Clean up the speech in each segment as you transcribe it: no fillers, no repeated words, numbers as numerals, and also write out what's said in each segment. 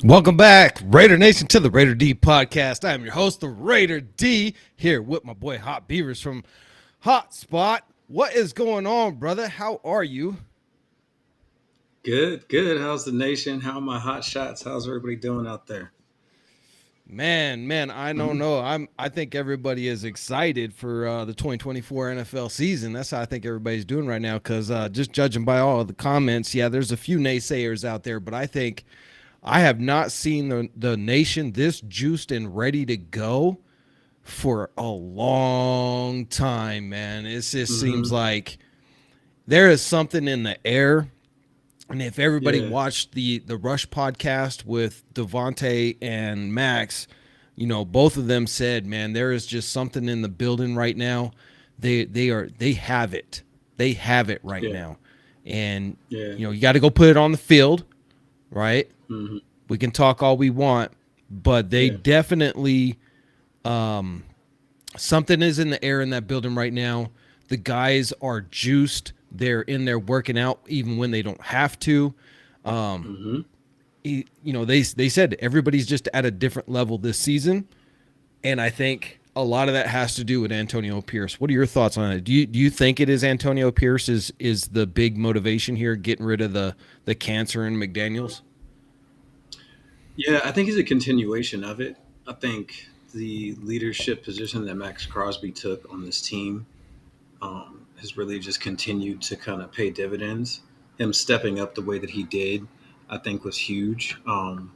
Welcome back, Raider Nation, to the Raider D podcast. I am your host, the Raider D, here with my boy Hot Beavers from Hotspot. What is going on, brother? How are you? Good, good. How's the nation? How are my hot shots? How's everybody doing out there? Man, I don't know. I think everybody is excited for the 2024 NFL season. That's how I think everybody's doing right now. Because just judging by all of the comments, yeah, there's a few naysayers out there, but I think I have not seen the nation this juiced and ready to go for a long time, man. It just seems Mm-hmm. like there is something in the air. And if everybody Yeah, watched the Rush podcast with Devontae and Max, both of them said, man, there is just something in the building right now. They have it. They have it right yeah, now. And yeah. you got to go put it on the field, right? Mm-hmm. We can talk all we want, but they Yeah, definitely something is in the air in that building right now. The guys are juiced. They're in there working out even when they don't have to. mm-hmm. They said everybody's just at a different level this season, and I think a lot of that has to do with Antonio Pierce. What are your thoughts on it? Do you think it is Antonio Pierce is the big motivation here, getting rid of the cancer in McDaniels? Yeah, I think it's a continuation of it. I think the leadership position that Max Crosby took on this team has really just continued to kind of pay dividends. Him stepping up the way that he did, I think, was huge. And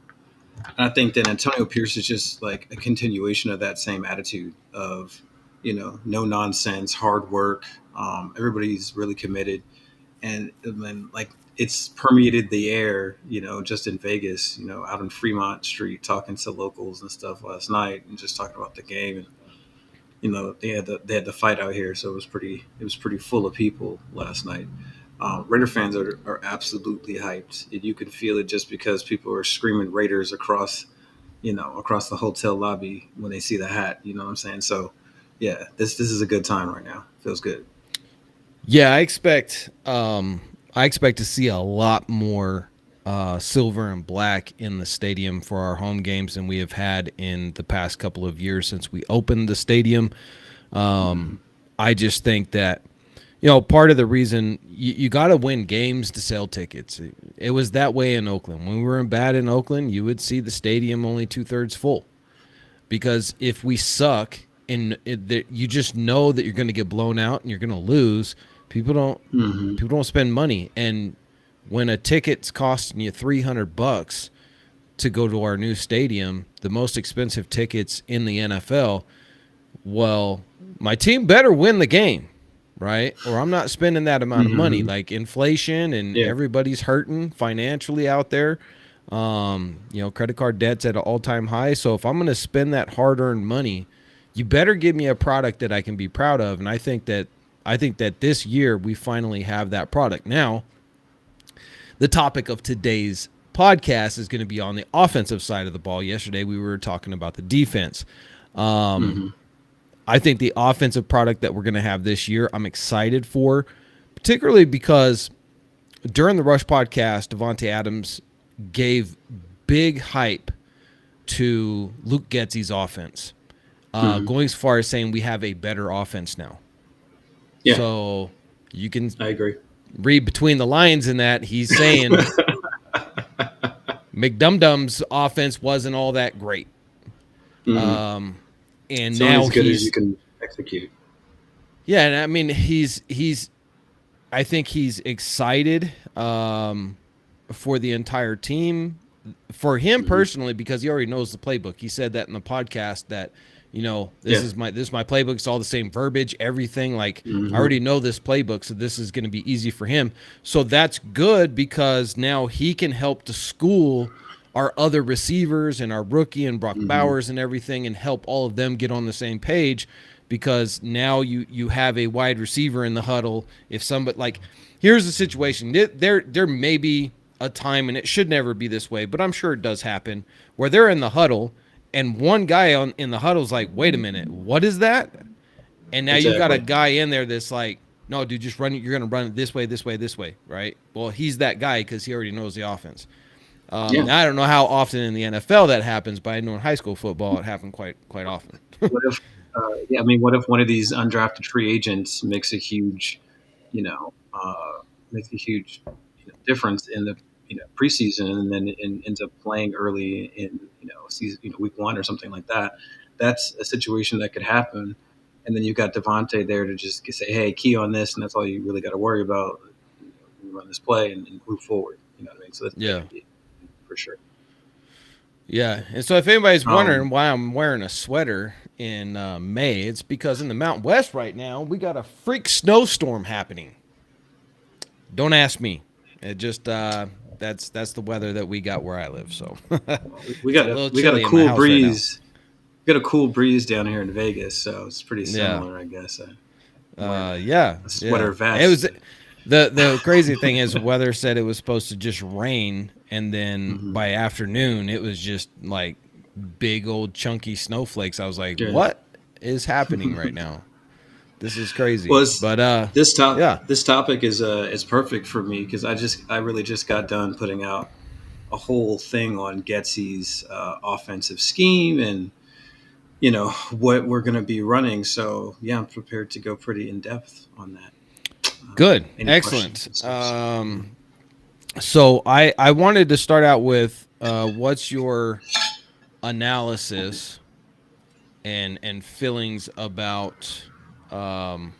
I think that Antonio Pierce is just like a continuation of that same attitude of, no nonsense, hard work. Everybody's really committed, and then like it's permeated the air, just in Vegas, out in Fremont Street, talking to locals and stuff last night, and just talking about the game. And they had the fight out here, so it was pretty full of people last night. Raider fans are absolutely hyped. And you can feel it just because people are screaming Raiders across the hotel lobby when they see the hat. You know what I'm saying? So, yeah, this is a good time right now. Feels good. Yeah, I expect to see a lot more silver and black in the stadium for our home games than we have had in the past couple of years since we opened the stadium. Mm-hmm. I just think that part of the reason you got to win games to sell tickets. It was that way in Oakland. When we were bad in Oakland, you would see the stadium only 2/3 full because if we suck and you just know that you're going to get blown out and you're going to lose, people don't Mm-hmm. people don't spend money. And when a ticket's costing you $300 to go to our new stadium, the most expensive tickets in the NFL, well, my team better win the game, right? Or I'm not spending that amount of money. Mm-hmm. Like inflation and Yeah. everybody's hurting financially out there. Credit card debt's at an all-time high. So if I'm going to spend that hard-earned money, you better give me a product that I can be proud of. And I think that this year we finally have that product. Now, the topic of today's podcast is going to be on the offensive side of the ball. Yesterday we were talking about the defense. Mm-hmm. I think the offensive product that we're going to have this year, I'm excited for, particularly because during the Rush podcast, Devontae Adams gave big hype to Luke Getsy's offense, Mm-hmm. going as far as saying we have a better offense now. Yeah, So you can I agree. read between the lines in that he's saying McDumdum's offense wasn't all that great. Mm-hmm. And It's only now as good as you he's can execute. yeah, and I mean he's I think he's excited for the entire team, for him Mm-hmm. personally, because he already knows the playbook. He said that in the podcast that this Yeah. is my playbook. It's all the same verbiage, everything. Like I Mm-hmm. already know this playbook, so this is going to be easy for him. So that's good because now he can help to school our other receivers and our rookie and Brock Mm-hmm. Bowers and everything, and help all of them get on the same page. Because now you have a wide receiver in the huddle. If somebody like, here's the situation. There may be a time, and it should never be this way, but I'm sure it does happen, where they're in the huddle, and one guy in the huddle is like, "Wait a minute, what is that?" And now you got a Exactly. guy in there that's like, "No, dude, just run it. You're gonna run it this way, this way, this way, right?" Well, he's that guy because he already knows the offense. Yeah. Now I don't know how often in the NFL that happens, but I know in high school football it happened quite often. What if, yeah, I mean, what if one of these undrafted free agents makes a huge, you know, makes a huge difference in the preseason, and then ends up playing early in season, week one or something like that. That's a situation that could happen, and then you've got Devontae there to just say, "Hey, key on this," and that's all you really got to worry about. Run this play and move forward. You know what I mean? So that Yeah. could be for sure. Yeah, and so if anybody's Um, wondering why I'm wearing a sweater in May, it's because in the Mountain West right now we got a freak snowstorm happening. Don't ask me. It just that's the weather that we got where I live. So we it's got a a little we got a chilly in my cool house right now. breeze. We got a cool breeze down here in Vegas, so it's pretty Yeah, similar, I guess. I'm wearing yeah, a yeah. sweater It was vest. the crazy thing is weather said it was supposed to just rain, and then Hmm. by afternoon it was just like big old chunky snowflakes. I was like, Yeah. what is happening right now? This is crazy. Well, But yeah, this topic is perfect for me because I really just got done putting out a whole thing on Getsy's offensive scheme and what we're going to be running. So yeah, I'm prepared to go pretty in depth on that. good, Any questions excellent. and stuff? So yeah. So I wanted to start out with what's your analysis and feelings about um,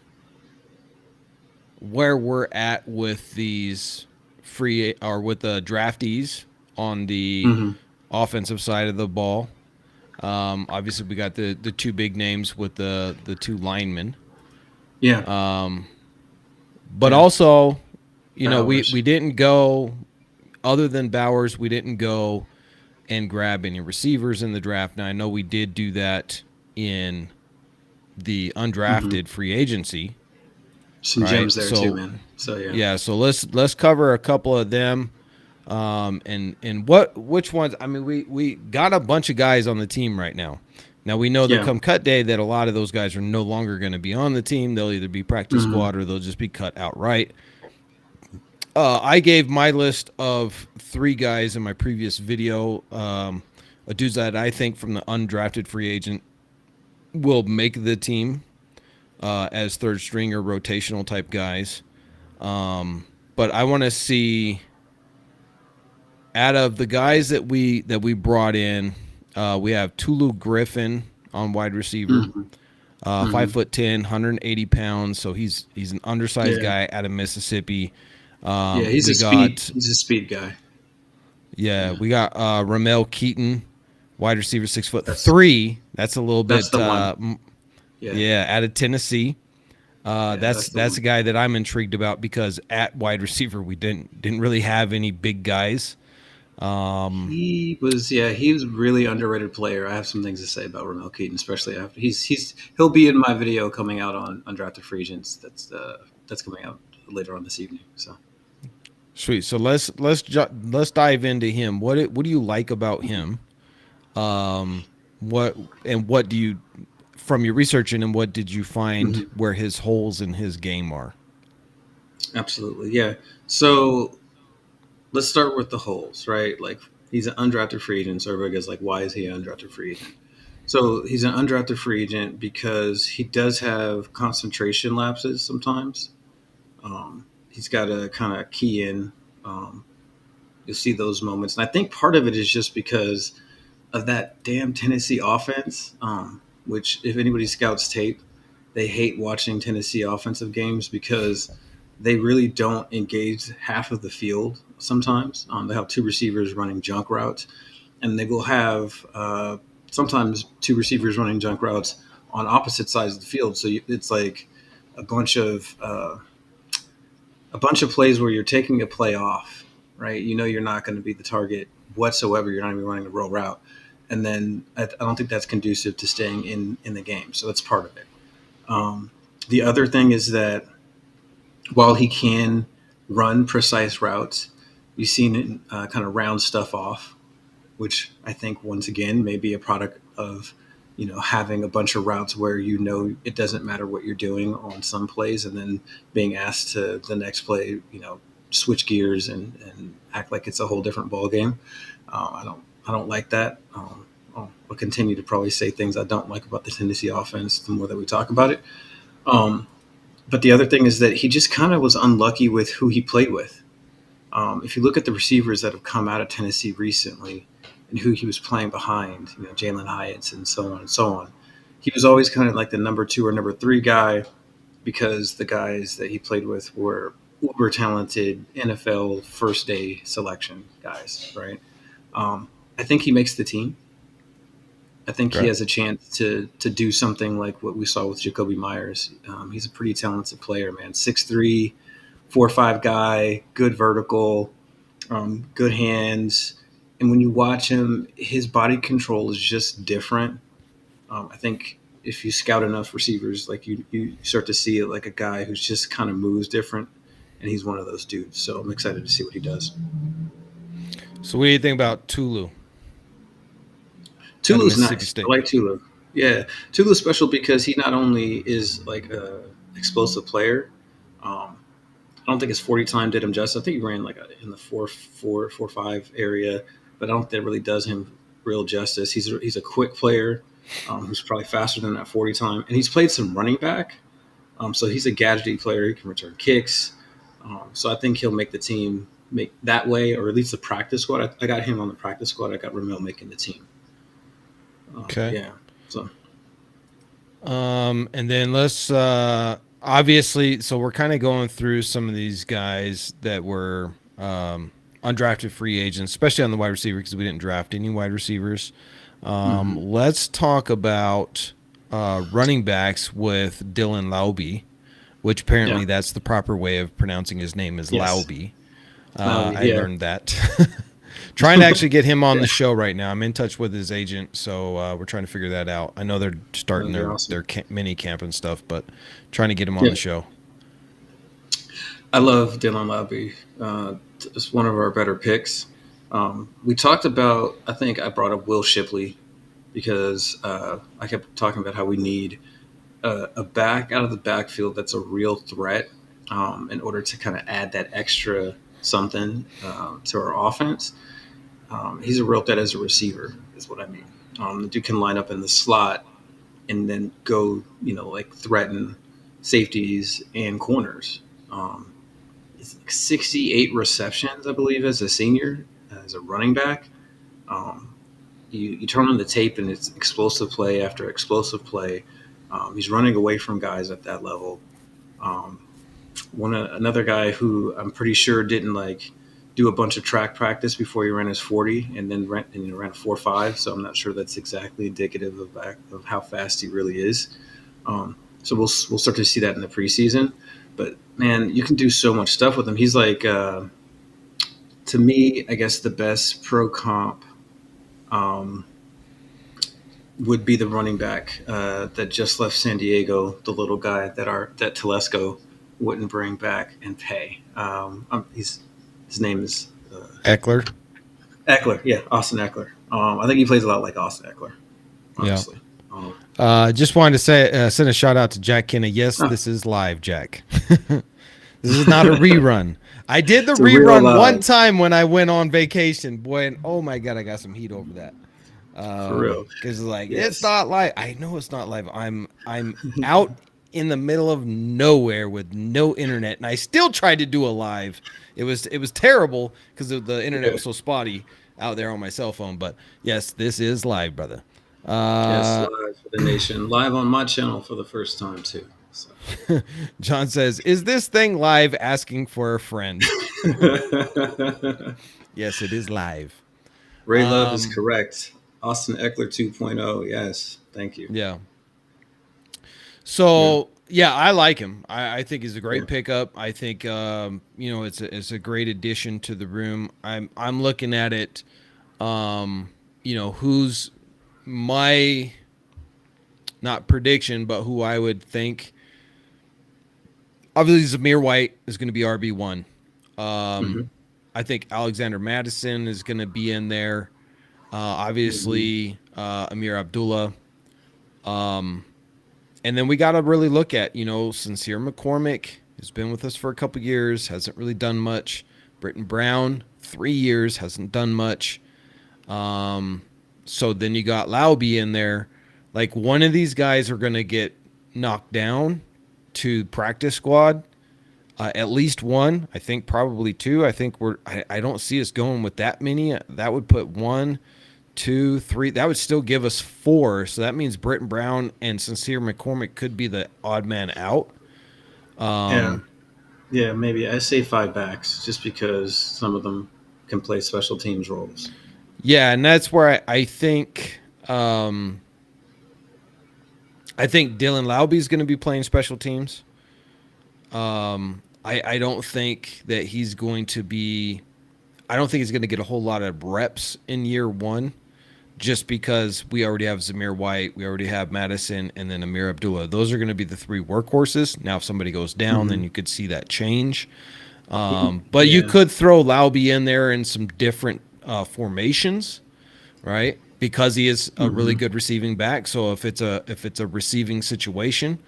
where we're at with these free or with the draftees on the Hmm. offensive side of the ball. Obviously, we got the two big names with the two linemen, Yeah. but Yeah. also, we Bowers. didn't go other than Bowers. We didn't go and grab any receivers in the draft. Now I know we did do that in the Hmm. undrafted free agency, Some right? gems there too, So man. So yeah. yeah, so let's cover a couple of them. And which ones? I mean, we got a bunch of guys on the team right now. Now we know that Yeah. come cut day that a lot of those guys are no longer going to be on the team. They'll either be practice Hmm. squad or they'll just be cut outright. I gave my list of three guys in my previous video. A dudes that I think from the undrafted free agent will make the team as third string or rotational type guys. But I want to see out of the guys that we brought in, we have Tulu Griffin on wide receiver, Hmm. 5'10", 180 pounds. So he's an undersized Yeah. guy out of Mississippi. Yeah. He's a We speed. got He's a speed guy. Yeah. we got Ramel Keaton, wide receiver, 6 foot That's three. That's a little that's bit the one. Yeah. yeah, out of Tennessee. Yeah. That's That's the that's a one. guy that I'm intrigued about because at wide receiver we didn't really have any big guys. He was a really underrated player. I have some things to say about Ramel Keaton, especially after he'll be in my video coming out on undrafted free agents. That's coming out later on this evening. So Sweet. So let's dive into him. What do you like about him? What what do you from your researching and what did you find hmm. where his holes in his game are? Absolutely, yeah. So let's start with the holes, right? Like he's an undrafted free agent. So everybody goes like, why is he an undrafted free agent? So he's an undrafted free agent because he does have concentration lapses sometimes. He's got to kind of key in. Um, you'll see those moments, and I think part of it is just because of that damn Tennessee offense. Which, if anybody scouts tape, they hate watching Tennessee offensive games because they really don't engage half of the field. Sometimes they have two receivers running junk routes, and they will have sometimes two receivers running junk routes on opposite sides of the field. So it's like a bunch of uh, a bunch of plays where you're taking a play off, right? You know you're not going to be the target whatsoever. You're not going to be running a roll route, and then I don't think that's conducive to staying in the game. So that's part of it. Um, the other thing is that while he can run precise routes, you've seen it kind of round stuff off, which I think once again may be a product of having a bunch of routes where it doesn't matter what you're doing on some plays, and then being asked to the next play, switch gears and act like it's a whole different ball game. I don't like that. I'll continue to probably say things I don't like about the Tennessee offense the more that we talk about it. Um, but the other thing is that he just kind of was unlucky with who he played with. If you look at the receivers that have come out of Tennessee recently and who he was playing behind, Jalen Hyatt and so on and so on, he was always kind of like the number 2 or number 3 guy because the guys that he played with were uber talented NFL first day selection guys, right? I think he makes the team. I think he Okay. has a chance to do something like what we saw with Jacoby Myers. He's a pretty talented player, man. 6'3", 4'5" guy, good vertical, good hands. And when you watch him, his body control is just different. I think if you scout enough receivers, like you start to see it like a guy who's just kind of moves different, and he's one of those dudes. So I'm excited to see what he does. So what do you think about Tulu out of Tulu's Mississippi nice. State? I like Tulu. Yeah, Tulu's special because he not only is like a explosive player. I don't think his 40 time did him justice. I think he ran like in the 4.5 area, but I don't think that really does him real justice. He's a quick player who's probably faster than that 40 time, and he's played some running back. So he's a gadgety player. He can return kicks. So I think he'll make the team make that way, or at least the practice squad. I got him on the practice squad. I got Ramel making the team. Okay. Yeah. So And then let's obviously, so we're kind of going through some of these guys that were undrafted free agents, especially on the wide receiver because we didn't draft any wide receivers. mhm. Let's talk about running backs with Dylan Laube, which Yeah. apparently that's the proper way of pronouncing his name is Yes. Laube. Lowry. I Yeah. learned that. Trying to actually get him on the show right now. I'm in touch with his agent, so we're trying to figure that out. I know they're starting That'd be awesome. their mini camp and stuff, but trying to get him on Yeah. the show. I love Dylan Laube. It's one of our better picks. We talked about, I think I brought up Will Shipley because I kept talking about how we need a back out of the backfield that's a real threat in order to kind of add that extra something to our offense. He's a real threat as a receiver, is what I mean. The dude can line up in the slot and then go, like threaten safeties and corners. It's like 68 receptions, I believe, as a senior, as a running back. Um, you turn on the tape and it's explosive play after explosive play. He's running away from guys at that level. Um, another guy who I'm pretty sure didn't like do a bunch of track practice before he ran his 40 and then ran a 4.5. So I'm not sure that's exactly indicative of how fast he really is. So we'll start to see that in the preseason. But man, you can do so much stuff with him. He's like to me, I guess the best pro comp um, would be the running back that just left San Diego, the little guy that Telesco wouldn't bring back and pay. His name is Eckler. Eckler. Yeah, Austin Eckler. I think he plays a lot like Austin Eckler, Yeah. honestly. Just wanted to say send a shout out to Jack Kinney. Yes, Ah, this is live, Jack. This is not a rerun. I did the it's a real rerun one live, time when I went on vacation. Boy, and oh my god, I got some heat over that. for real. Because like it's Yes. not live. I know it's not live. I'm out in the middle of nowhere with no internet, and I still tried to do a live. It was terrible because the internet Yeah. was so spotty out there on my cell phone. But yes, this is live, brother. Yes, Uh, live for the nation. Live on my channel for the first time too. So. John says, "Is this thing live?" Asking for a friend. Yes, it is live. Ray Love is Um, correct. Austin Eckler 2.0. Yes, thank you. yeah. Yeah, So yeah, I like him. I think he's a yeah. great pickup. I think it's a great addition to the room. I'm looking at it. Who's my not prediction, but who I would think. Obviously, Zamir White is going to be RB1. Um, Hmm. I think Alexander Madison is going to be in there. Hmm. Obviously, Amir Abdullah. And then we got to really look at, Sincere McCormick who's been with us for a couple years, hasn't really done much. Britton Brown, 3 years, hasn't done much. So then you got Lauby in there. Like one of these guys are going to get knocked down to practice squad. At least one, I think probably two. I think I don't see us going with that many. That would put 1, 2, 3. That would still give us 4. So that means Britton Brown and Sincere McCormick could be the odd man out. Yeah, yeah, maybe I say 5 backs just because some of them can play special teams roles. Yeah, and that's where I think Dylan Lauby is going to be playing special teams. I don't think that he's going to be. I don't think he's going to get a whole lot of reps in year one, just because we already have Zamir White, we already have Madison, and then Amir Abdullah. Those are going to be the 3 workhorses. Now, if somebody goes down, then you could see that change. But you could throw Lauby in there in some different formations, right? Because he is a really good receiving back. So if it's a receiving situation,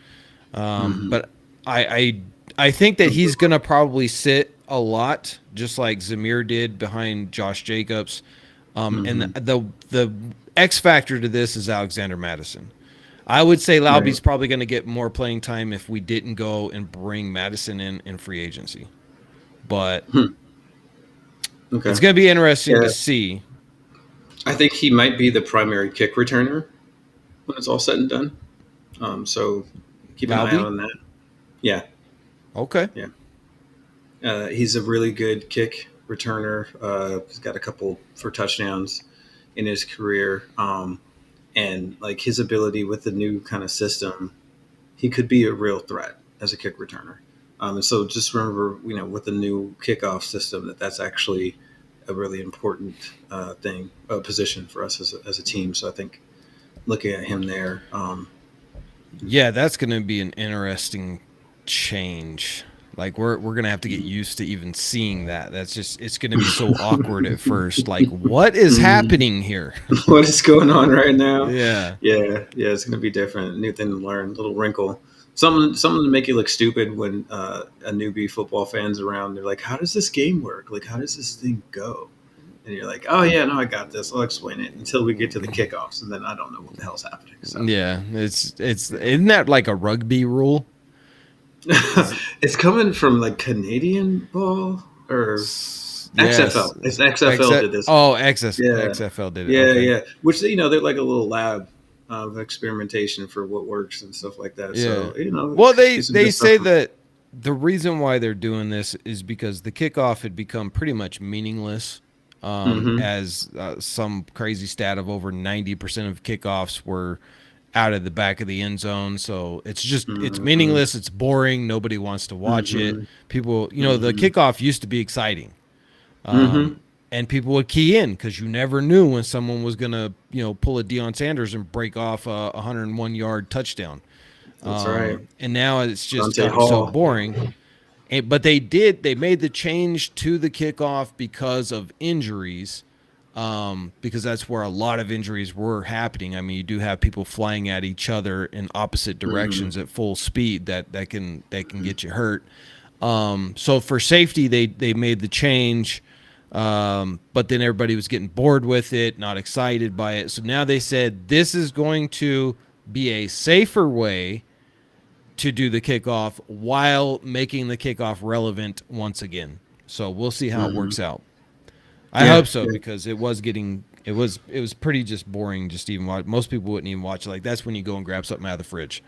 but I think that he's going to probably sit a lot, just like Zamir did behind Josh Jacobs. And the X factor to this is Alexander Madison. I would say Lauby's probably going to get more playing time if we didn't go and bring Madison in free agency. But it's going to be interesting to see. I think he might be the primary kick returner when it's all said and done. So keep an eye out on that. Yeah. Okay. Yeah. He's a really good kick returner. He's got a couple for touchdowns in his career. And like his ability with the new kind of system, he could be a real threat as a kick returner. And so just remember, with the new kickoff system, that's actually a really important position for us as a team. So I think looking at him there. Yeah, that's going to be an interesting change. Like we're gonna have to get used to even seeing that. It's gonna be so awkward at first. Like, what is happening here? What is going on right now? Yeah. It's gonna be different. New thing to learn. Little wrinkle. Something to make you look stupid when a newbie football fan's around. They're like, "How does this game work? Like, how does this thing go?" And you're like, "Oh yeah, no, I got this. I'll explain it." Until we get to the kickoffs, and then I don't know what the hell's happening. So. Yeah, it's isn't that like a rugby rule? It's coming from like Canadian ball or XFL. It's XFL did this. Oh, XFL did it. Yeah. Which they're like a little lab of experimentation for what works and stuff like that. Yeah. So well, they say that the reason why they're doing this is because the kickoff had become pretty much meaningless. As some crazy stat of over 90% of kickoffs were out of the back of the end zone. So it's just, it's meaningless. It's boring. Nobody wants to watch it. People, the kickoff used to be exciting. And people would key in because you never knew when someone was going to, pull a Deion Sanders and break off a 101-yard touchdown. That's right. And now it's just so boring. But they made the change to the kickoff because of injuries. Because that's where a lot of injuries were happening. I mean, you do have people flying at each other in opposite directions at full speed that can get you hurt. So for safety, they made the change, but then everybody was getting bored with it, not excited by it. So now they said this is going to be a safer way to do the kickoff while making the kickoff relevant once again. So we'll see how it works out. I hope so because it was pretty just boring. Just even watch. Most people wouldn't even watch it. Like that's when you go and grab something out of the fridge.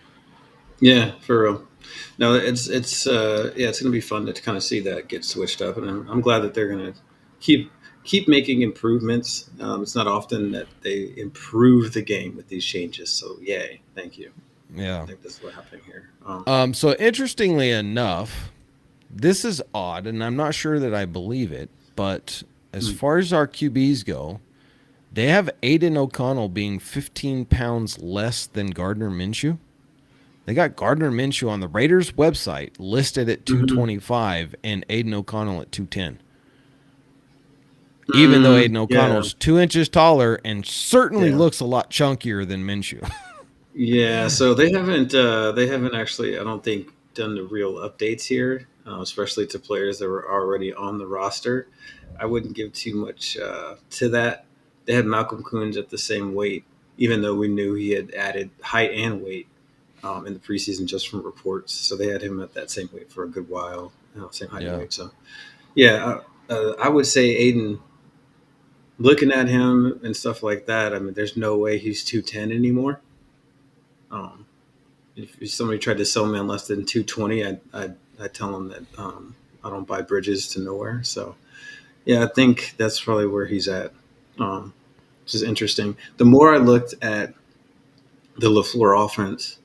Yeah, for real. No, it's gonna be fun to kind of see that get switched up, and I'm glad that they're gonna keep making improvements. It's not often that they improve the game with these changes. So yay, thank you. Yeah, I think that's what's happening here. So interestingly enough, this is odd, and I'm not sure that I believe it, but as far as our QBs go, they have Aiden O'Connell being 15 pounds less than Gardner Minshew. They got Gardner Minshew on the Raiders website listed at 225 and Aiden O'Connell at 210. Even though Aiden O'Connell's 2 inches taller and certainly looks a lot chunkier than Minshew. Yeah, so they haven't actually, I don't think, done the real updates here, especially to players that were already on the roster. I wouldn't give too much to that. They had Malcolm Coons at the same weight, even though we knew he had added height and weight in the preseason just from reports. So they had him at that same weight for a good while, same height and Yeah. weight. So yeah, I would say Aiden. Looking at him and stuff like that, I mean, there's no way he's 210 anymore. Um, if somebody tried to sell me on less than 220, I'd tell them that I don't buy bridges to nowhere. So yeah, I think that's probably where he's at. Which is interesting. The more I looked at the LaFleur offense,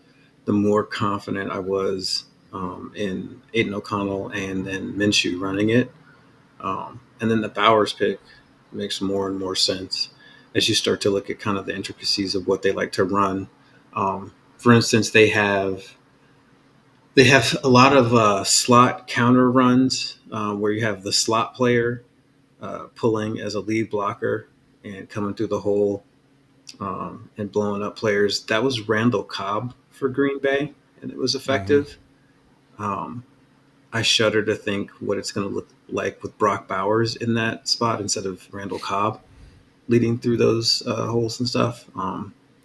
the more confident I was in Aiden O'Connell and then Minshew running it. And then the Bowers pick makes more and more sense as you start to look at kind of the intricacies of what they like to run. For instance, they have a lot of slot counter runs where you have the slot player pulling as a lead blocker and coming through the hole and blowing up players. That was Randall Cobb for Green Bay, and it was Mm-hmm. effective. Um, I shudder to think what it's going to look like with Brock Bowers in that spot instead of Randall Cobb leading through those holes and stuff.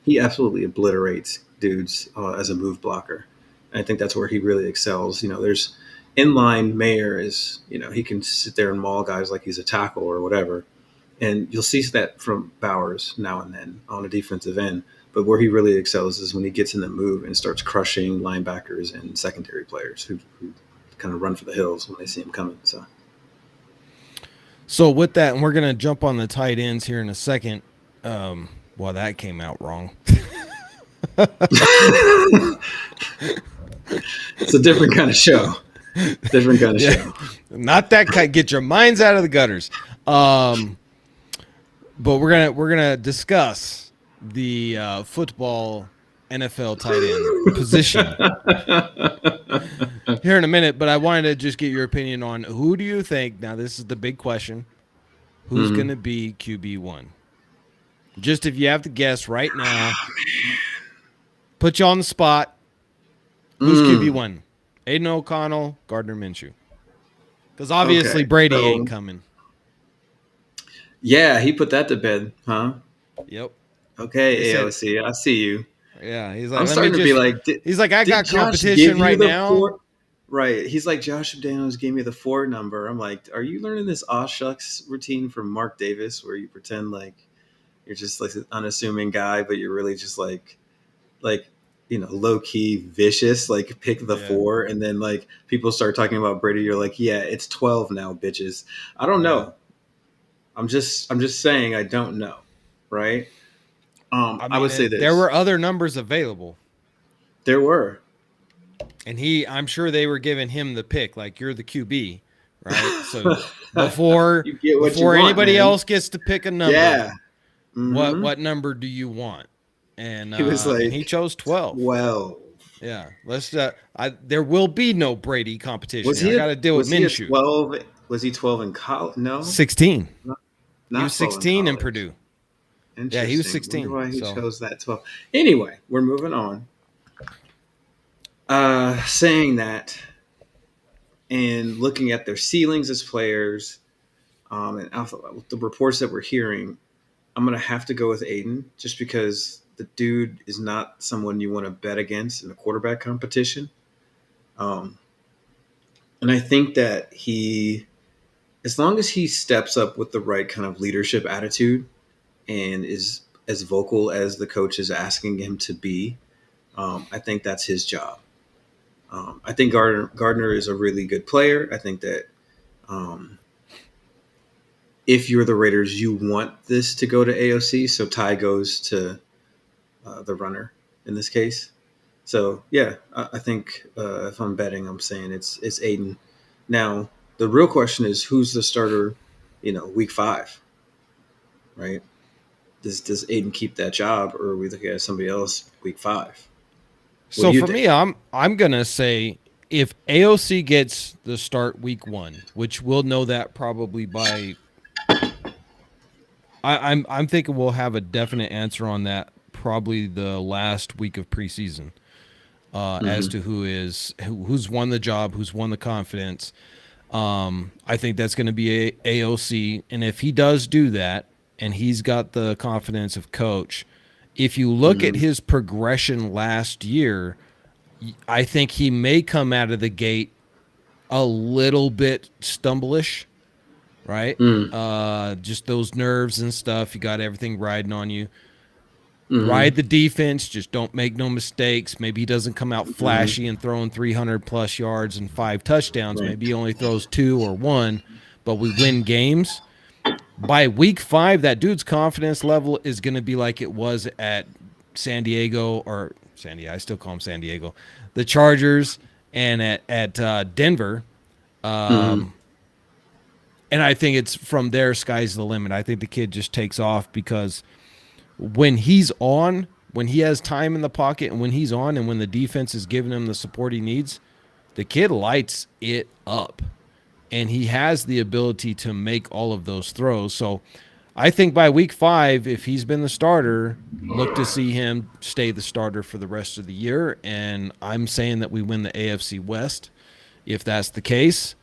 He absolutely obliterates dudes as a move blocker. And I think that's where he really excels. There's inline Mayer is, he can sit there and maul guys like he's a tackle or whatever. And you'll see that from Bowers now and then on a defensive end. But where he really excels is when he gets in the move and starts crushing linebackers and secondary players who kind of run for the hills when they see him coming. So with that, and we're gonna jump on the tight ends here in a second. Well, that came out wrong. It's a different kind of show. Different kind of show. Not that kind. Get your minds out of the gutters. But we're gonna discuss the football NFL tight end position here in a minute. But I wanted to just get your opinion on who do you think? Now this is the big question. Who's going to be QB1? Just if you have to guess right now, put you on the spot. Who's QB1? Aiden O'Connell, Gardner Minshew. Because obviously Okay, Brady so- ain't coming. Yeah, he put that to bed, huh? Yep. Okay, He said- AOC, I see you. Yeah, he's like, I'm let starting me to just. be like, He's like, I did got Josh competition give you right the now. four- Right. He's like, Josh McDaniels gave me the 4 number. I'm like, are you learning this aw shucks routine from Mark Davis where you pretend like you're just like an unassuming guy, but you're really just like low key vicious, like pick the Yeah. 4, and then like people start talking about Brady, you're like, yeah, it's 12 now, bitches. I don't know. I'm just saying I don't know. Right. I I would say this. there were other numbers available. There were. And I'm sure they were giving him the pick, like you're the QB, right? So before You get what you want, anybody man. else gets to pick a number, Yeah. Mhm. what number do you want? And He was like, and he chose 12. 12. Yeah, let's. There will be no Brady competition. Was Here. he? I got to deal with Was he a Minshew. 12? Was he 12 in college? No, 16. not He was 12 16 in college. Purdue. Interesting. Yeah, he was Wonder 16, why he so- chose that 12. Anyway, we're moving on. Saying that and looking at their ceilings as players, and the reports that we're hearing, I'm gonna have to go with Aiden just because the dude is not someone you want to bet against in a quarterback competition. And I think that as long as he steps up with the right kind of leadership attitude and is as vocal as the coach is asking him to be, I think that's his job. I think Gardner is a really good player. I think that if you're the Raiders, you want this to go to AOC, so Ty goes to the runner in this case. So yeah, I think if I'm betting, I'm saying it's Aiden. Now the real question is who's the starter, week 5, right? Does Aiden keep that job, or are we looking at somebody else week 5? So for me, I'm gonna say if AOC gets the start week 1, which we'll know that probably by. I'm thinking we'll have a definite answer on that probably the last week of preseason. as Mm-hmm. to who's won the job, who's won the confidence. I think that's going to be AOC, and if he does do that, and he's got the confidence of coach, if you look at Mm-hmm. his progression last year, I think he may come out of the gate a little bit stumblish, right? Mm-hmm. Just those nerves and stuff. You got everything riding on you. Mm-hmm. Ride the defense. Just don't make no mistakes. Maybe he doesn't come out Mm-hmm. flashy and throwing 300 plus yards and 5 touchdowns. Right. Maybe he only throws 2 or 1, but we win games. By week 5, that dude's confidence level is going to be like it was at San Diego or San Diego. I still call him San Diego, the Chargers, and at Denver. Mm-hmm. And I think it's from there, sky's the limit. I think the kid just takes off because when he's on, when he has time in the pocket, and when he's on, and when the defense is giving him the support he needs, the kid lights it up. And he has the ability to make all of those throws. So I think by week 5, if he's been the starter, look to see him stay the starter for the rest of the year. And I'm saying that we win the AFC West if that's the case.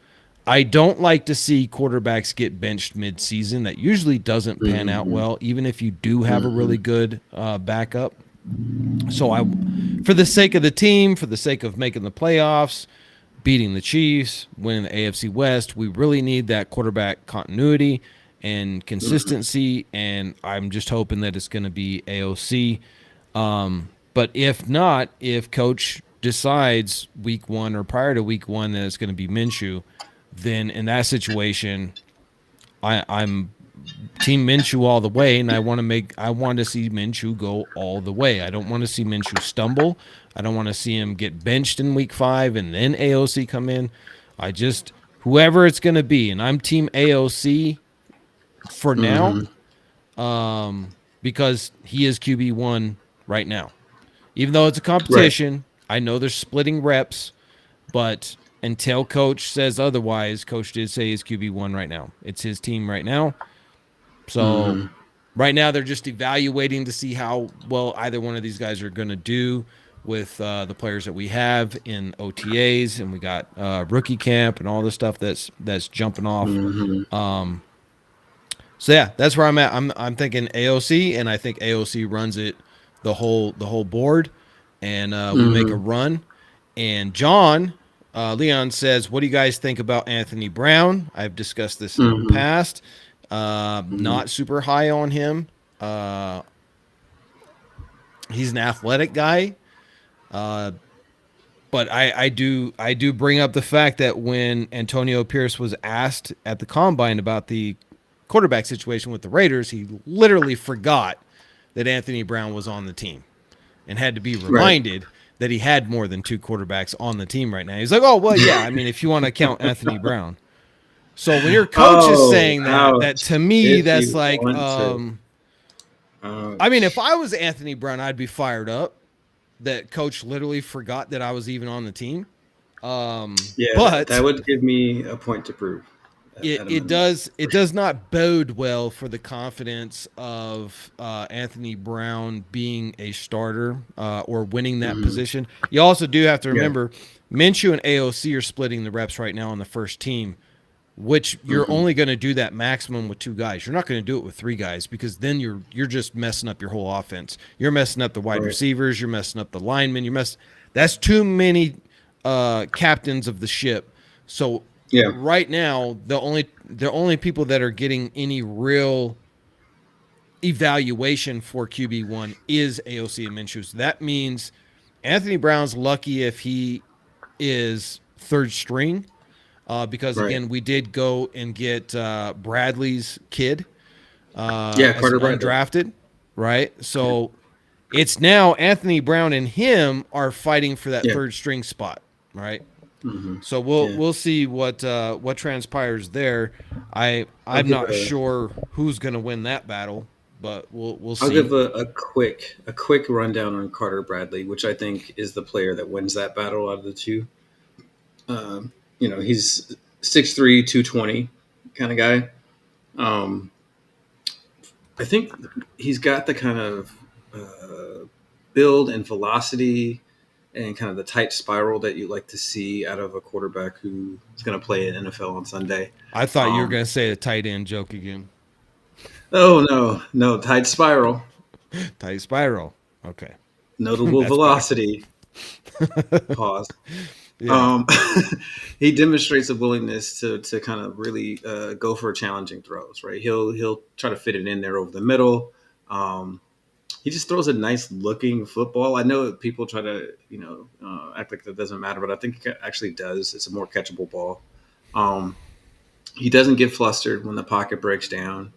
I don't like to see quarterbacks get benched mid-season. That usually doesn't pan out Mm-hmm. well, even if you do have a Mm-hmm. really good backup. So for the sake of the team, for the sake of making the playoffs, beating the Chiefs, winning the AFC West, we really need that quarterback continuity and Mm-hmm. consistency. And I'm just hoping that it's going to be AOC. But if not, if coach decides week 1 or prior to week 1 that it's going to be Minshew, then in that situation, I'm Team Minshew all the way, and I want to see Minshew go all the way. I don't want to see Minshew stumble. I don't want to see him get benched in week 5 and then AOC come in. I just whoever it's going to be, and I'm Team AOC for now, Mm-hmm. because he is QB1 right now. Even though it's a Right. competition, I know they're splitting reps, but until coach says otherwise, coach did say he's QB1 right now. It's his team right now. So Mm-hmm. right now they're just evaluating to see how well either one of these guys are going to do with the players that we have in OTAs, and we got rookie camp and all the stuff that's jumping off. Mm-hmm. So yeah, that's where I'm at. I'm thinking AOC, and I think AOC runs it the whole board, and we make a Mm-hmm. run. And John Leon says, "What do you guys think about Anthony Brown?" I've discussed this in the Mm-hmm. past. Mm-hmm. Not super high on him. Uh, he's an athletic guy, uh, but I do bring up the fact that when Antonio Pierce was asked at the combine about the quarterback situation with the Raiders, he literally forgot that Anthony Brown was on the team and had to be Right. reminded that he had more than 2 quarterbacks on the team right now. He's like, "Oh well, yeah. I mean, if you want to count Anthony Brown." So when your coach is Oh, saying that ouch. to me, If that's you like, want to. I mean, if Ouch. I was Anthony Brown, I'd be fired up that coach literally forgot that I was even on the team. Yeah, that But would give me a point to prove it, at a it minimum. does it does not bode well for the confidence of Anthony Brown being a starter or winning that Mm-hmm. position. You also do have to Yeah. remember Minshew and AOC are splitting the reps right now on the first team, which you're Mm-hmm. only going to do that maximum with 2 guys. You're not going to do it with 3 guys because then you're just messing up your whole offense. You're messing up the wide Right. receivers. You're messing up the linemen. That's too many captains of the ship. So Yeah. right now, the only people that are getting any real evaluation for QB1 is AOC and Minshew. So that means Anthony Brown's lucky if he is third string because Right. again, we did go and get Bradley's kid Yeah, as an Carter Bradley. undrafted, right? Yeah. So it's now Anthony Brown and him are fighting for that Yeah. third string spot, right? Mm-hmm. So we'll Yeah. we'll see what transpires there. I'll I'm give not a sure who's going to win that battle, but we'll I'll see. give a quick rundown on Carter Bradley, which I think is the player that wins that battle out of the two. He's 6'3", 220 kind of guy. Um, I think he's got the kind of build and velocity and kind of the tight spiral that you like to see out of a quarterback who is going to play in NFL on Sunday. I thought you were Um, gonna say a tight end joke again. oh no, tight spiral, Tight spiral. Okay, notable that's better. velocity. Pause. Yeah. Um, he demonstrates a willingness to kind of really go for challenging throws. Right, he'll try to fit it in there over the middle. Um, he just throws a nice looking football. I know people try to act like that doesn't matter, but I think it actually does. It's a more catchable ball. Um, he doesn't get flustered when the pocket breaks down.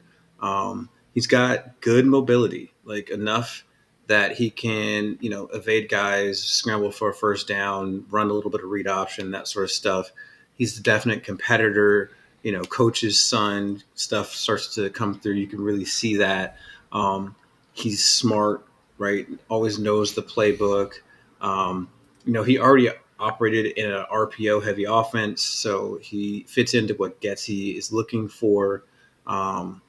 He's got good mobility, like enough that he can, evade guys, scramble for a first down, run a little bit of read option, that sort of stuff. He's a definite competitor. Coach's son stuff starts to come through. You can really see that. He's smart, right? Always knows the playbook. He already operated in an RPO heavy offense, so he fits into what Getsy is looking for. Um,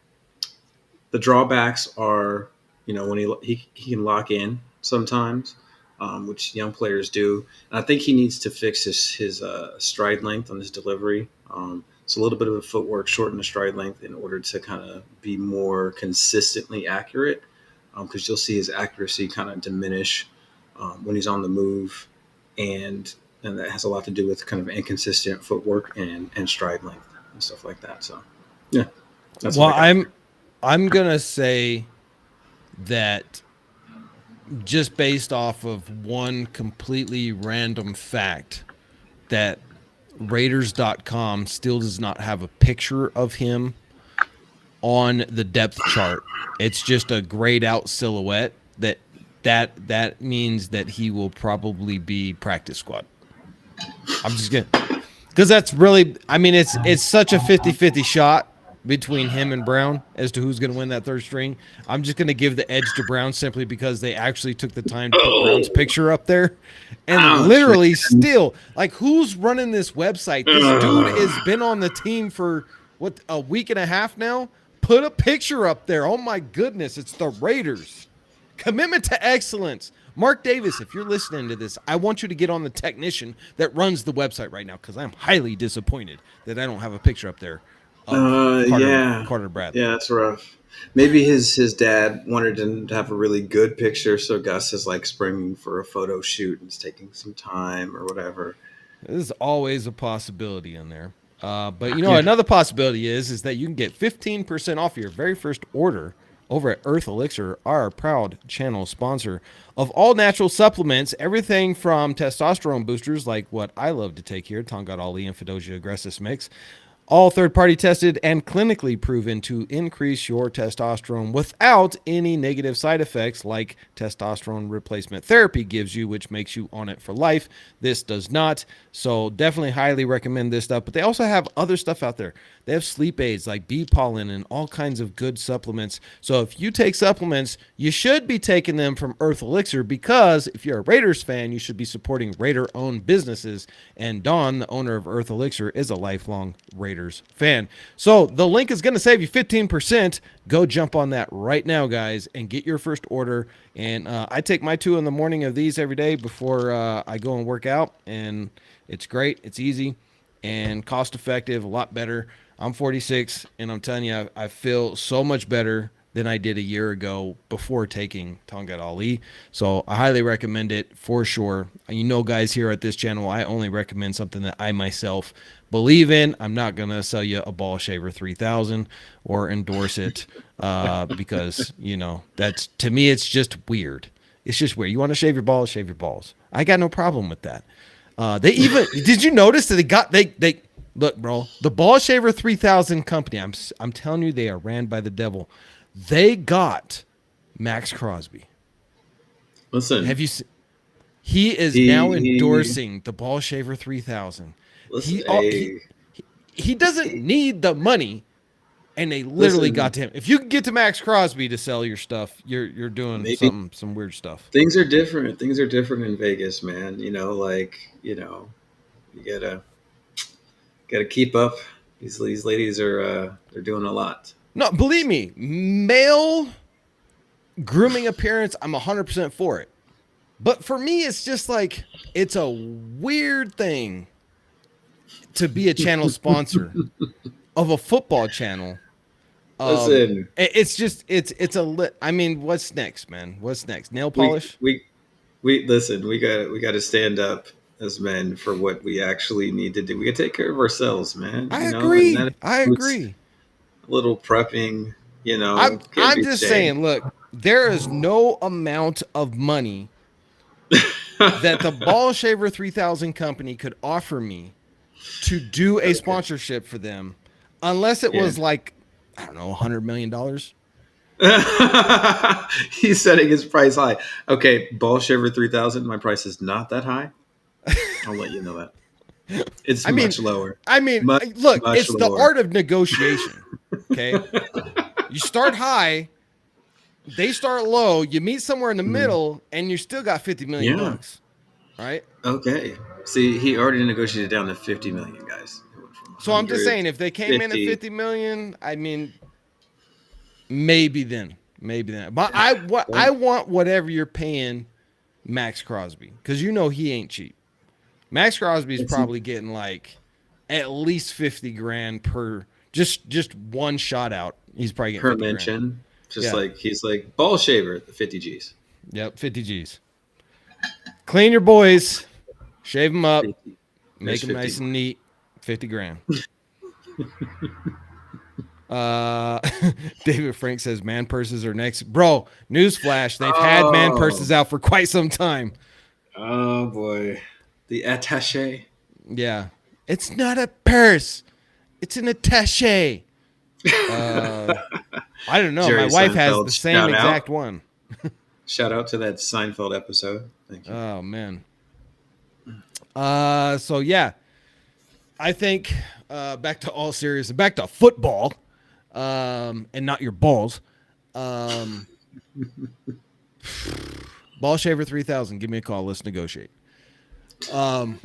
the drawbacks are, when he can lock in sometimes, which young players do. And I think he needs to fix his stride length on his delivery. It's a little bit of a footwork, shorten the stride length in order to kind of be more consistently accurate. Because you'll see his accuracy kind of diminish when he's on the move, and that has a lot to do with kind of inconsistent footwork and stride length and stuff like that. So, yeah, that's Well, what I got there. I'm gonna say that just based off of one completely random fact that Raiders.com still does not have a picture of him on the depth chart. It's just a grayed out silhouette that means that he will probably be practice squad. I'm just gonna because that's really I mean it's such a 50-50 shot between him and Brown as to who's going to win that third string. I'm just going to give the edge to Brown simply because they actually took the time to put Oh, Brown's picture up there. And ouch, literally man. still, like who's running this website? This dude has been on the team for what a week and a half now. Put a picture up there. Oh my goodness, it's the Raiders. Commitment to excellence. Mark Davis, if you're listening to this, I want you to get on the technician that runs the website right now because I'm highly disappointed that I don't have a picture up there of Yeah, Carter Bradley. yeah, that's rough. Maybe his dad wanted him to have a really good picture, so Gus is like springing for a photo shoot and it's taking some time or whatever. There's always a possibility in there. But Yeah. another possibility is that you can get 15% off your very first order over at Earth Elixir, our proud channel sponsor of all natural supplements, everything from testosterone boosters like what I love to take here, Tongat Ali and Fedosia Agressus Mix, all third-party tested and clinically proven to increase your testosterone without any negative side effects like testosterone replacement therapy gives you, which makes you on it for life. This does not. So definitely highly recommend this stuff. But they also have other stuff out there. They have sleep aids like bee pollen and all kinds of good supplements. So if you take supplements, you should be taking them from Earth Elixir because if you're a Raiders fan, you should be supporting Raider-owned businesses. And Don, the owner of Earth Elixir, is a lifelong Raiders fan. So the link is going to save you 15%. Go jump on that right now, guys, and get your first order. And I take my 2 in the morning of these every day before I go and work out. And it's great. It's easy and cost effective, a lot better. I'm 46, and I'm telling you, I feel so much better than I did a year ago before taking Tongat Ali. So I highly recommend it for sure. Guys, here at this channel, I only recommend something that I myself believe in. I'm not going to sell you a Ball Shaver 3000 or endorse it because, that's to me, it's just weird. It's just weird. You want to shave your balls, shave your balls. I got no problem with that. They even did you notice that they look, bro, the Ball Shaver 3000 company, I'm telling you, they are ran by the devil. They got Max Crosby. Listen, Have you seen? He is now he endorsing the Ball Shaver 3000. listen, He hey, he doesn't need the money, and they literally listen. got to him. If you can get to Max Crosby to sell your stuff, you're doing Maybe some weird stuff. things are different. Things are different in Vegas, man. You gotta keep up. These ladies are they're doing a lot. No, believe me, male grooming appearance, I'm 100% for it. But for me, it's just like it's a weird thing to be a channel sponsor of a football channel. Listen, It's just it's a lit. I mean, what's next, man? What's next? Nail we polish? we we listen. We got to stand up as men for what we actually need to do. We got to take care of ourselves, man. I And agree. that I includes agree. a little prepping. Can't I'm be just ashamed. saying. Look, there is no amount of money that the Ball Shaver 3000 company could offer me to do a Okay. sponsorship for them, unless it Yeah. was like I don't know, $100 million. He's setting his price high. Okay, Ball Shaver 3000. My price is not that high. I'll let you know that. It's I mean, much lower. I mean, Much, look, much it's the lower. art of negotiation. Okay, you start high, they start low, you meet somewhere in the Mhm. middle, and you still got 50 million Yeah. bucks. All right. Okay. See, he already negotiated down to 50 million, guys. It went from So I'm just 100 saying, if to they came in at 50. 50 million, I mean, maybe then. But I Well, want whatever you're paying Max Crosby because you know he ain't cheap. Max Crosby's it's probably getting like at least 50 grand per just one shot out. He's probably getting per 50 grand. mention. Just Yeah. like he's like Ball Shaver, the 50 G's. Yep. 50 G's. Clean your boys, shave them up, 50. make There's them 50 nice more. and neat. 50 grand. Uh, David Frank says man purses are next. Bro, newsflash. They've had man Oh, purses out for quite some time. oh boy. The attache. Yeah. It's not a purse. It's an attache. Uh, I don't know. My Jerry wife has Seinfeld, the same shout out. exact one. Shout out to that Seinfeld episode. Thank you. Oh man. So yeah, I think back to all serious and back to football, and not your balls. Um, Ball Shaver 3000. Give me a call. Let's negotiate. Um,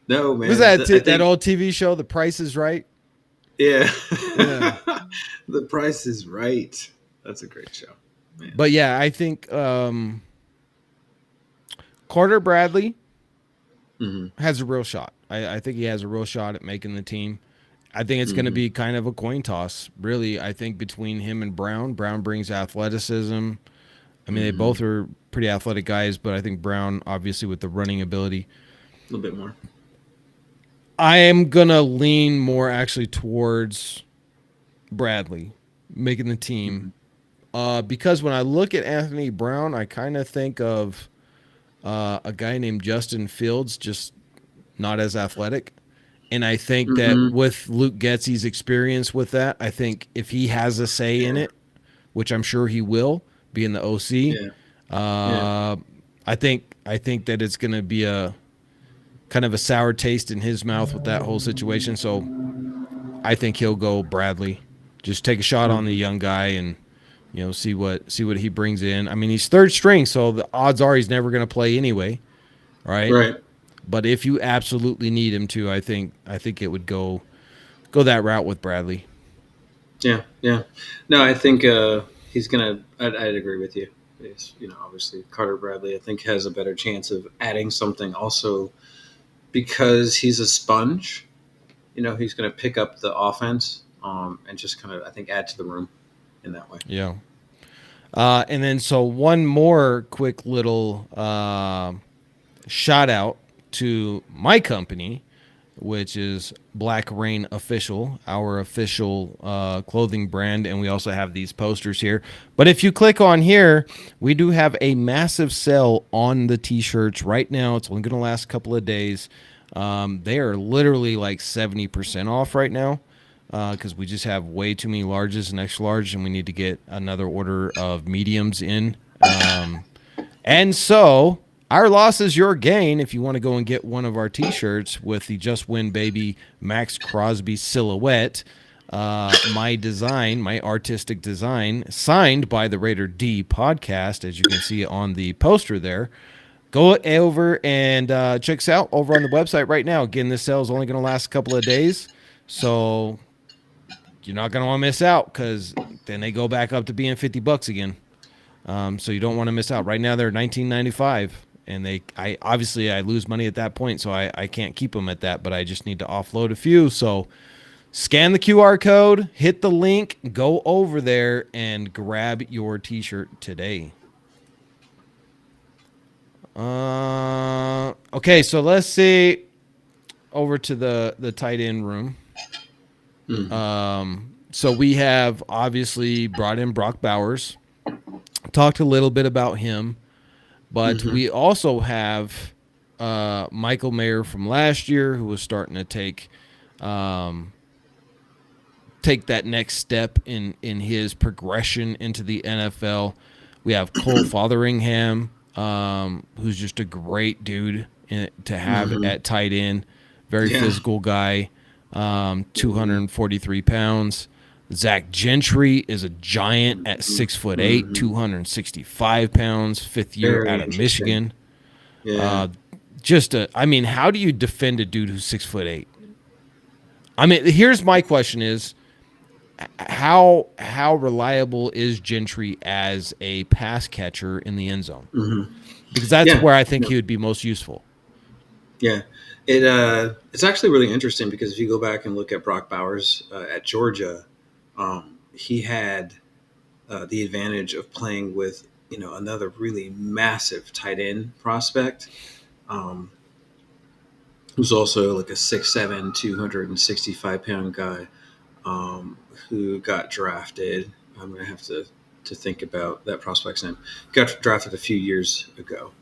No, was man. that I that think, old TV show, The Price is Right? yeah. Yeah. The Price is Right. That's a great show, man. But yeah, I think Carter Bradley Hmm. has a real shot. I think he has a real shot at making the team. I think it's going to Hmm. be kind of a coin toss, really. I think between him and Brown. Brown brings athleticism. I mean, they Hmm. both are pretty athletic guys, but I think Brown, obviously, with the running ability. A little bit more. I am going to lean more actually towards Bradley making the team. Because when I look at Anthony Brown, I kind of think of a guy named Justin Fields, just not as athletic. And I think that Hmm. with Luke Getzey's experience with that, I think if he has a say in Yeah. it, which I'm sure he will, being the OC, Yeah. Yeah. uh, I think that it's going to be a kind of a sour taste in his mouth with that whole situation. So I think he'll go Bradley. Just take a shot on the Hmm. young guy and see what he brings in. I mean, he's third string, so the odds are he's never going to play anyway, right? Right. But if you absolutely need him to, I think it would go that route with Bradley. Yeah. Yeah. No, I think he's gonna. I'd agree with you. It's, obviously Carter Bradley, I think, has a better chance of adding something also because he's a sponge. He's going to pick up the offense and just kind of, I think, add to the room in that way. Yeah. And then so one more quick little shout out to my company, which is Black Rain Official, our official clothing brand. And we also have these posters here. But if you click on here, we do have a massive sale on the t-shirts right now. It's only going to last a couple of days. They are literally like 70% off right now because we just have way too many larges and extra large, and we need to get another order of mediums in. And so our loss is your gain if you want to go and get one of our T-shirts with the Just Win Baby Max Crosby silhouette. My design, my artistic design, signed by the Raider D podcast, as you can see on the poster there. Go over and check us out over on the website right now. Again, this sale is only going to last a couple of days, so you're not going to want to miss out because then they go back up to being $50 again. So you don't want to miss out. Right now they're 19.95, and I lose money at that point, so I can't keep them at that. But I just need to offload a few. So scan the QR code, hit the link, go over there, and grab your T-shirt today. Okay, so let's see over to the tight end room. So we have obviously brought in Brock Bowers, talked a little bit about him, but we also have Michael Mayer from last year, who was starting to take that next step in his progression into the NFL. We have Cole Fotheringham, who's just a great dude to have at tight end. Very physical guy, 243 pounds. Zach Gentry is a giant at 6'8", 265 pounds, fifth year Very out of Michigan. Yeah. How do you defend a dude who's 6'8"? I mean, here's my question: is how reliable is Gentry as a pass catcher in the end zone? Because that's where I think he would be most useful. Yeah, it's actually really interesting because if you go back and look at Brock Bowers at Georgia, he had the advantage of playing with another really massive tight end prospect, who's also like a 6'7", 265-pound guy, who got drafted. I'm gonna have to think about that prospect's name. Got drafted a few years ago.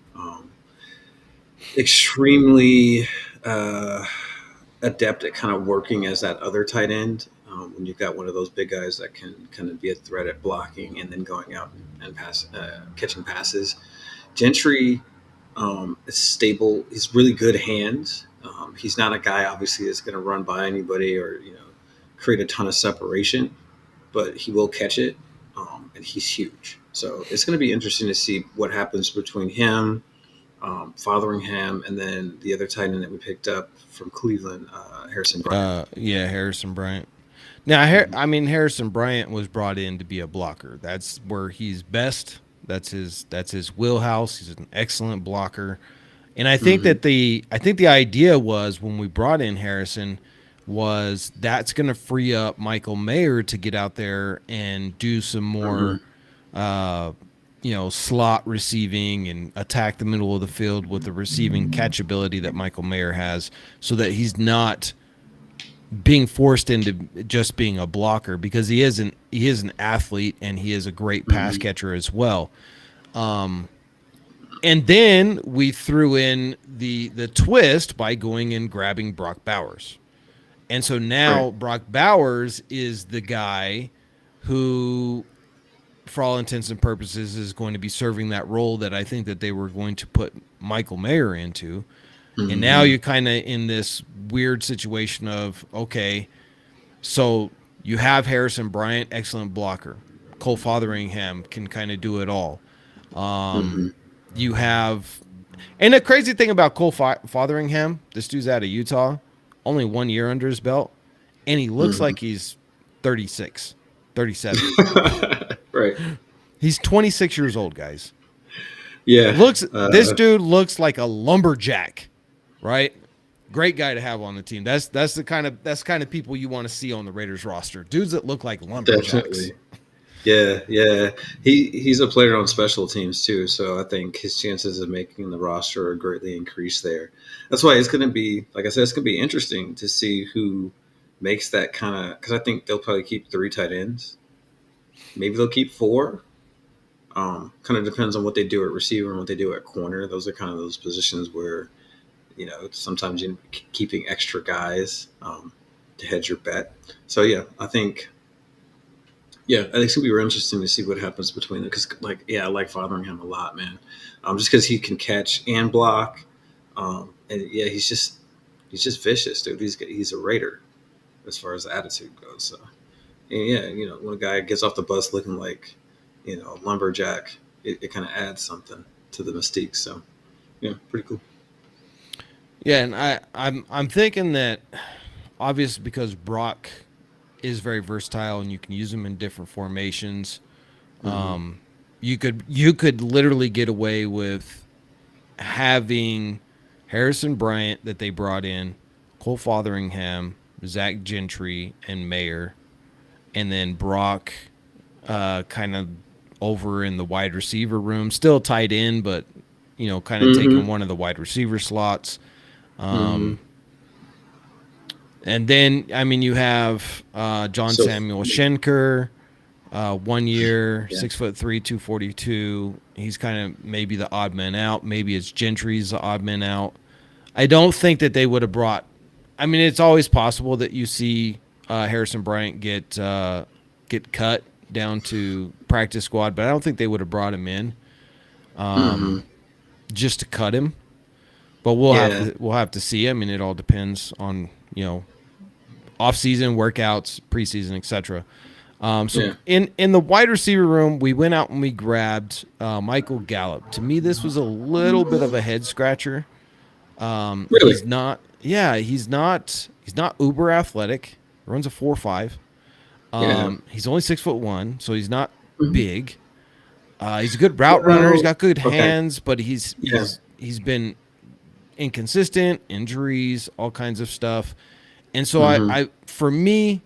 Extremely adept at kind of working as that other tight end. When you've got one of those big guys that can kind of be a threat at blocking and then going out and catching passes. Gentry is stable. He's really good hands. He's not a guy, obviously, that's going to run by anybody or create a ton of separation, but he will catch it, and he's huge. So it's going to be interesting to see what happens between him, Fotheringham, and then the other tight end that we picked up from Cleveland, Harrison Bryant. Harrison Bryant. Now, Harrison Bryant was brought in to be a blocker. That's where he's best. That's his wheelhouse. He's an excellent blocker. And I think that the idea was when we brought in Harrison was that's going to free up Michael Mayer to get out there and do some more slot receiving and attack the middle of the field with the receiving catchability that Michael Mayer has, so that he's not being forced into just being a blocker, because he is an athlete and he is a great pass catcher as well. And then we threw in the twist by going and grabbing Brock Bowers. And so now Brock Bowers is the guy who, for all intents and purposes, is going to be serving that role that I think that they were going to put Michael Mayer into. And now you're kind of in this weird situation of, okay, so you have Harrison Bryant, excellent blocker. Cole Fotheringham can kind of do it all. You have, and the crazy thing about Cole Fotheringham, this dude's out of Utah, only 1 year under his belt, and he looks like he's 36, 37. Right. He's 26 years old, guys. Yeah. This dude looks like a lumberjack, right? Great guy to have on the team. That's the kind of people you want to see on the Raiders roster. Dudes that look like lumberjacks. Definitely. Yeah. He's a player on special teams too, so I think his chances of making the roster are greatly increased there. That's why it's going to be, like I said, it's going to be interesting to see who makes that kind of, because I think they'll probably keep 3 tight ends. Maybe they'll keep 4. Kind of depends on what they do at receiver and what they do at corner. Those are kind of those positions where, sometimes you're keeping extra guys to hedge your bet. So, I think it's going to be real interesting to see what happens between them. Because, I like Fotheringham a lot, man. Just because he can catch and block. He's just vicious, dude. He's a Raider as far as attitude goes. So, when a guy gets off the bus looking like, a lumberjack, it kind of adds something to the mystique. So, pretty cool. Yeah, and I'm thinking that obviously because Brock is very versatile and you can use him in different formations, you you could literally get away with having Harrison Bryant that they brought in, Cole Fotheringham, Zach Gentry, and Mayer, and then Brock kind of over in the wide receiver room, still tight end, but kind of taking Mm-hmm. one of the wide receiver slots. Mm-hmm. And then, I mean, you have John So Samuel Schenker, 1 year, yeah. 6'3", 242. He's kind of maybe the odd man out. Maybe it's Gentry's the odd man out. I don't think that they would have brought. I mean, it's always possible that you see Harrison Bryant get cut down to practice squad, but I don't think they would have brought him in Mm-hmm. just to cut him. But Yeah. we'll have to see. I mean, it all depends on off season workouts, preseason, etc. So Yeah. in the wide receiver room, we went out and we grabbed Michael Gallup. To me, this was a little bit of a head scratcher. Really. He's not uber athletic. Runs a 4.5. Yeah. He's only 6'1", so he's not Mhm. big. He's a good route runner. He's Well, got good okay. hands, but he's Yeah. he's he's been inconsistent, injuries, all kinds of stuff. And so Mm-hmm. I for me,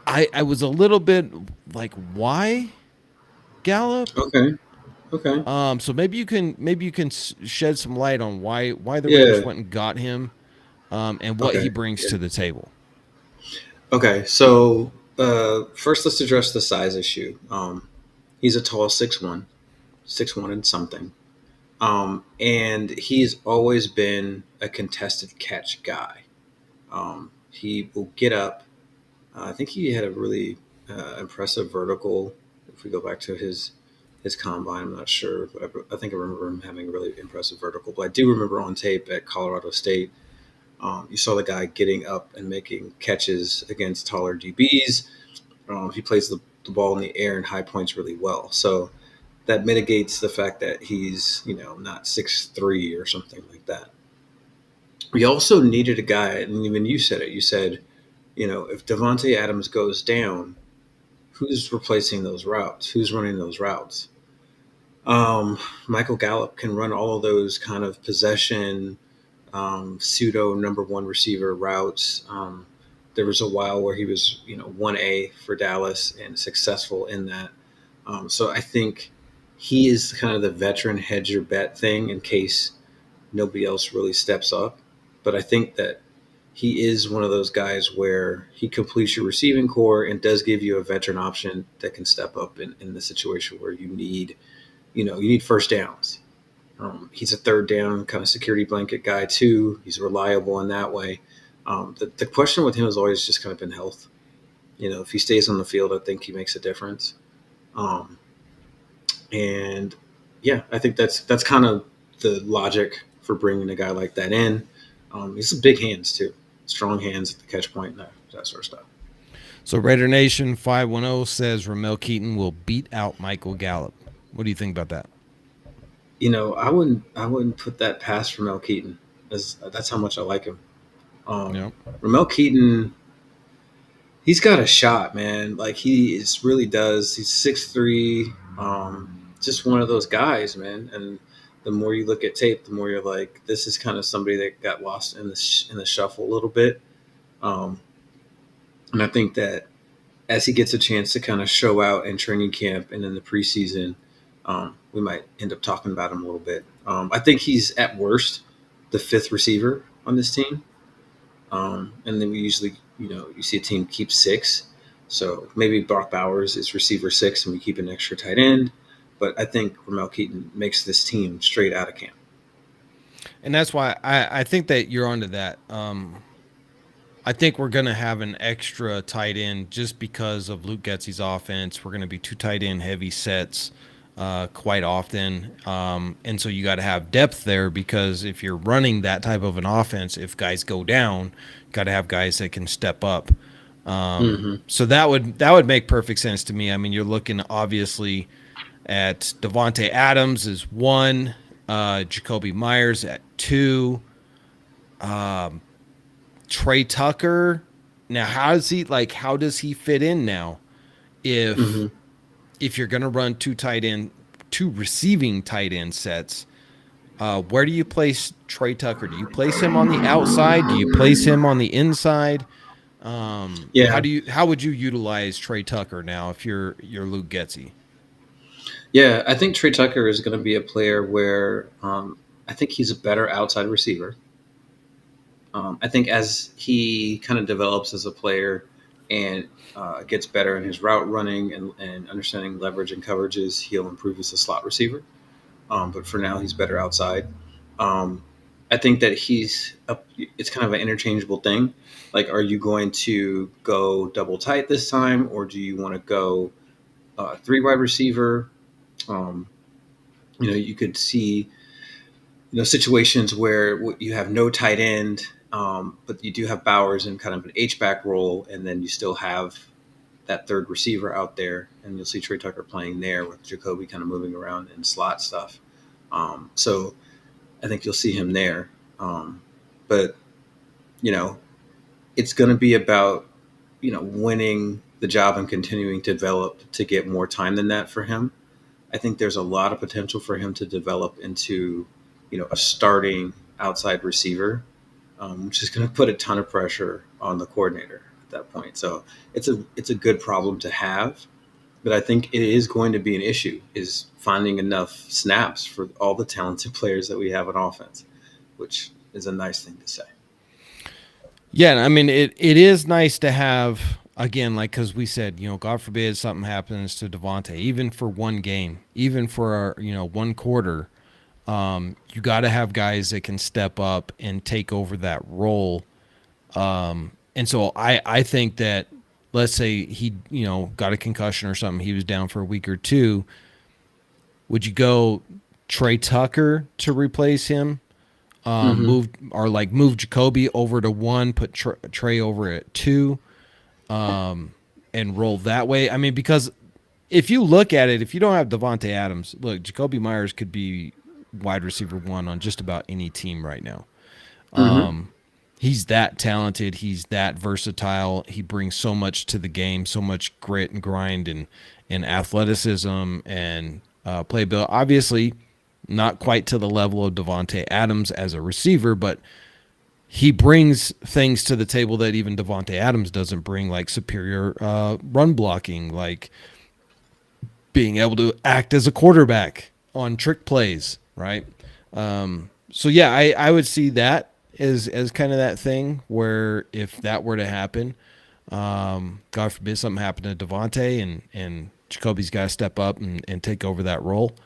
I was a little bit like, why Gallup? Okay. Okay. So maybe you can shed some light on why the Raiders Yeah. went and got him, and what he Okay. brings Yeah. to the table. Okay. So first, let's address the size issue. He's a tall 6'1", 6'1" and something. And he's always been a contested catch guy. He will get up. I think he had a really impressive vertical. If we go back to his combine, I'm not sure, but I think I remember him having a really impressive vertical. But I do remember on tape at Colorado State, you saw the guy getting up and making catches against taller DBs. He plays the ball in the air and high points really well. So that mitigates the fact that he's not 6'3" or something like that. We also needed a guy, and even you said it. You said, if Devontae Adams goes down, who's replacing those routes? Who's running those routes? Michael Gallup can run all of those kind of possession, pseudo number one receiver routes. There was a while where he was, 1A for Dallas and successful in that. So I think he is kind of the veteran hedge your bet thing in case nobody else really steps up. But I think that he is one of those guys where he completes your receiving core and does give you a veteran option that can step up in the situation where you need first downs. He's a third down kind of security blanket guy too. He's reliable in that way. The question with him has always just kind of been health. If he stays on the field, I think he makes a difference. Um, and yeah, I think that's kind of the logic for bringing a guy like that in. He's some big hands too, strong hands at the catch point, and that sort of stuff. So Raider Nation 510 says Ramel Keaton will beat out Michael Gallup. What do you think about that? I wouldn't put that past Ramel Keaton. That's how much I like him. Yeah. Ramel Keaton, he's got a shot, man. Like really does. He's 6'3", just one of those guys, man. And the more you look at tape, the more you're like, this is kind of somebody that got lost in the shuffle a little bit. Um, and I think that as he gets a chance to kind of show out in training camp and in the preseason, we might end up talking about him a little bit. I think he's at worst the fifth receiver on this team. And then we usually, you see a team keep six. So maybe Brock Bowers is receiver six and we keep an extra tight end. But I think Ramel Keaton makes this team straight out of camp. And that's why I think that you're onto that. I think we're going to have an extra tight end just because of Luke Getsy's offense. We're going to be two tight end heavy sets quite often. And so you got to have depth there because if you're running that type of an offense, if guys go down, got to have guys that can step up. Mm-hmm. So that would make perfect sense to me. I mean, you're looking obviously at Devontae Adams is one, Jacoby Myers at two, Trey Tucker. Now, how does he fit in now? If Mm-hmm. if you're going to run two receiving tight end sets, where do you place Trey Tucker? Do you place him on the outside? Do you place him on the inside? Yeah, How would you utilize Trey Tucker now if you're Luke Getzey? yeah. I think Trey Tucker is going to be a player where I think he's a better outside receiver. I think as he kind of develops as a player and gets better in his route running and understanding leverage and coverages, he'll improve as a slot receiver. But for now, he's better outside. Um, I think that it's kind of an interchangeable thing. Like, are you going to go double tight this time, or do you want to go three wide receiver? Um, you could see situations where you have no tight end, but you do have Bowers in kind of an H back role, and then you still have that third receiver out there, and you'll see Trey Tucker playing there with Jacoby kind of moving around in slot stuff. So I think you'll see him there. But you know, it's going to be about winning the job and continuing to develop to get more time than that for him. I think there's a lot of potential for him to develop into a starting outside receiver, which is going to put a ton of pressure on the coordinator at that point. So it's a good problem to have, but I think it is going to be an issue is finding enough snaps for all the talented players that we have on offense, which is a nice thing to say. Yeah, I mean it is nice to have again, like because we said, God forbid something happens to Devontae, even for one game, even for one quarter, you got to have guys that can step up and take over that role. And so I think that let's say he got a concussion or something, he was down for a week or two. Would you go Trey Tucker to replace him? Mm-hmm. Move Jacoby over to one, put Trey over at two, and roll that way. I mean, because if you look at it, if you don't have Devontae Adams, look, Jacoby Myers could be wide receiver one on just about any team right now. Mm-hmm. He's that talented. He's that versatile. He brings so much to the game, so much grit and grind and athleticism and playability. Obviously, not quite to the level of Devontae Adams as a receiver, but he brings things to the table that even Devontae Adams doesn't bring, like superior run blocking, like being able to act as a quarterback on trick plays, right? So yeah, I would see that as kind of that thing where if that were to happen, God forbid something happened to Devontae and Jacoby's got to step up and take over that role.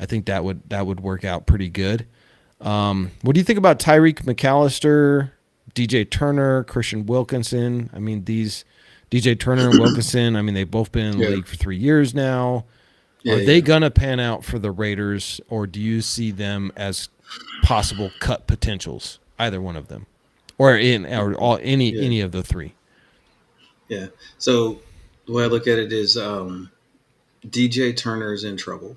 I think that would work out pretty good. What do you think about Tyreek McAllister, DJ Turner, Christian Wilkinson? I mean, these DJ Turner and Wilkinson, I mean, they've both been in the Yeah. league for 3 years now. Yeah. Are they Yeah. going to pan out for the Raiders, or do you see them as possible cut potentials, either one of them, or all Yeah. any of the three? Yeah. So the way I look at it is DJ Turner's in trouble.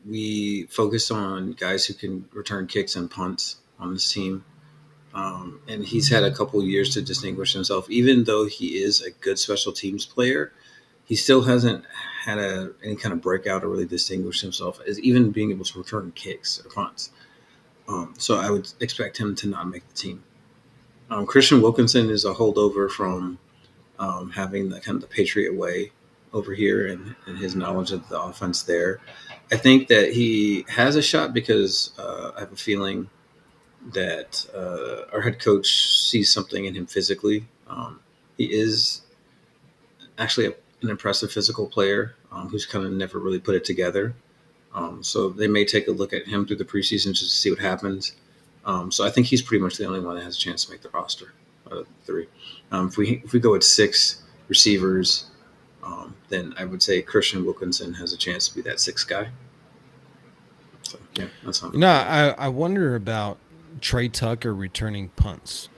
We focus on guys who can return kicks and punts on this team. And he's had a couple years to distinguish himself. Even though he is a good special teams player, he still hasn't had any kind of breakout or really distinguished himself as even being able to return kicks or punts. So I would expect him to not make the team. Christian Wilkinson is a holdover from having the kind of the Patriot way over here and his knowledge of the offense there. I think that he has a shot because I have a feeling that our head coach sees something in him physically. He is actually an impressive physical player who's kind of never really put it together. So they may take a look at him through the preseason just to see what happens. So I think he's pretty much the only one that has a chance to make the roster out of the three. If we go with six receivers, then I would say Christian Wilkinson has a chance to be that sixth guy. So yeah, that's how I'm looking at it. I wonder about Trey Tucker returning punts.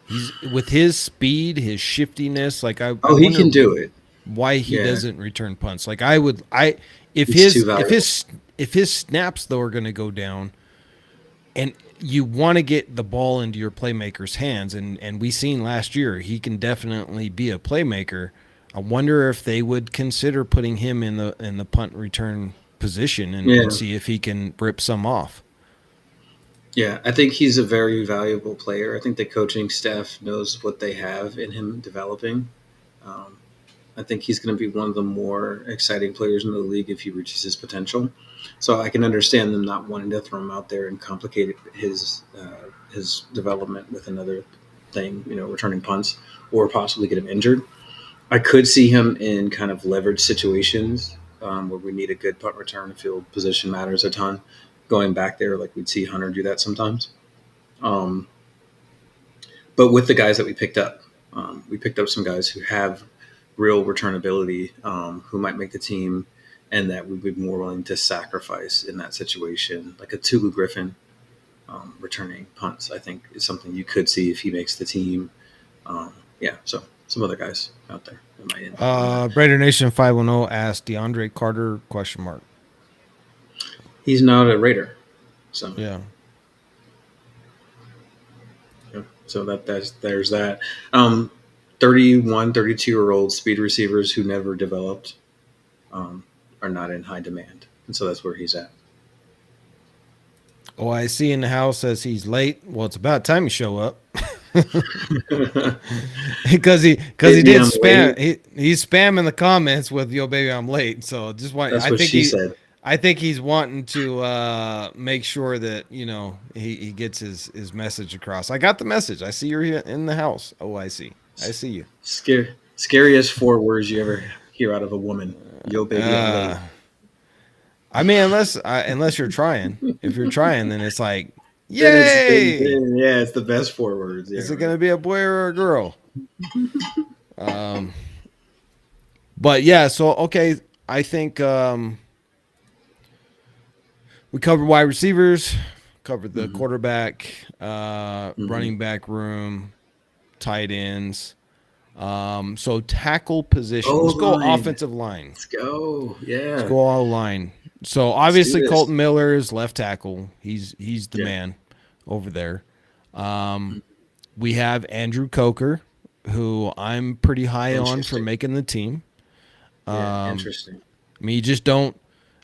He's with his speed, his shiftiness. Like I Oh, he wonder can do it. why he Yeah, doesn't return punts. Like I would, I he's too valuable. if his snaps though are going to go down, and you want to get the ball into your playmaker's hands, and we seen last year he can definitely be a playmaker. I wonder if they would consider putting him in the punt return position and Yeah, see if he can rip some off. yeah. I think he's a very valuable player. I think the coaching staff knows what they have in him developing. Um, I think he's going to be one of the more exciting players in the league if he reaches his potential. So I can understand them not wanting to throw him out there and complicate his development with another thing, returning punts or possibly get him injured. I could see him in kind of leverage situations where we need a good punt return. Field position matters a ton. Going back there, like we'd see Hunter do that sometimes. Um, but with the guys that we picked up some guys who have real returnability, who might make the team, and that we would be more willing to sacrifice in that situation, like a Tulu Griffin returning punts. I think is something you could see if he makes the team. Yeah, so some other guys out there that might impact on that. RaiderNation 510 asked DeAndre Carter question mark. He's not a Raider, so Yeah. yeah. So there's that. Um, 31, 32-year-old speed receivers who never developed are not in high demand, and so that's where he's at. OIC in the house says he's late. Well, it's about time you show up. Because he Baby, did I'm spam. late. He's spamming the comments with "Yo, baby, I'm late." So just want. That's what she said. I think he's wanting to make sure that he gets his message across. I got the message. I see you're here in the house. Oh, I see. I see you. Scariest 4 words you ever hear out of a woman. Yo, baby, I'm late. Uh, I mean, unless you're trying. If you're trying, then it's like, yay! Yeah, it's the best 4 words. Yeah, Is it right. going to be a boy or a girl? But yeah, so okay, I think we covered wide receivers, covered the quarterback, running back room, tight ends. So tackle position. Let's go line. offensive line. Let's go. Yeah. Let's go all line. So Let's do obviously this. Colton Miller is left tackle. He's the Yeah. man over there. We have Andrew Coker, who I'm pretty high on for making the team. Yeah, interesting. I mean, you just don't,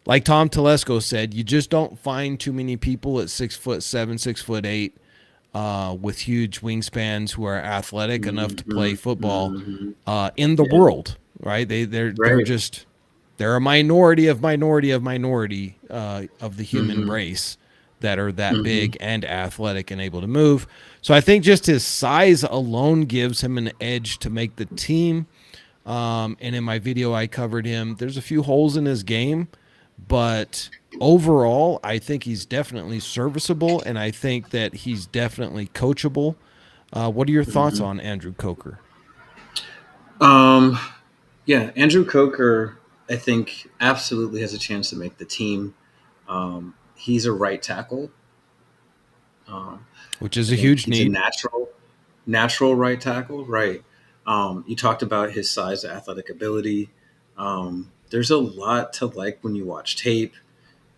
like Tom Telesco said, you just don't find too many people at 6'7", 6'8", with huge wingspans who are athletic enough to play football in the world, right? They're Right. just they're a minority of the human race that are that big and athletic and able to move. So I think just his size alone gives him an edge to make the team. And in my video, I covered him. There's a few holes in his game, but overall, I think he's definitely serviceable, and I think that he's definitely coachable. What are your thoughts on Andrew Coker? Um, yeah, Andrew Coker, I think, absolutely has a chance to make the team. He's a right tackle. Which is I a think huge he's a need. natural right tackle. Right. You talked about his size, athletic ability. There's a lot to like when you watch tape.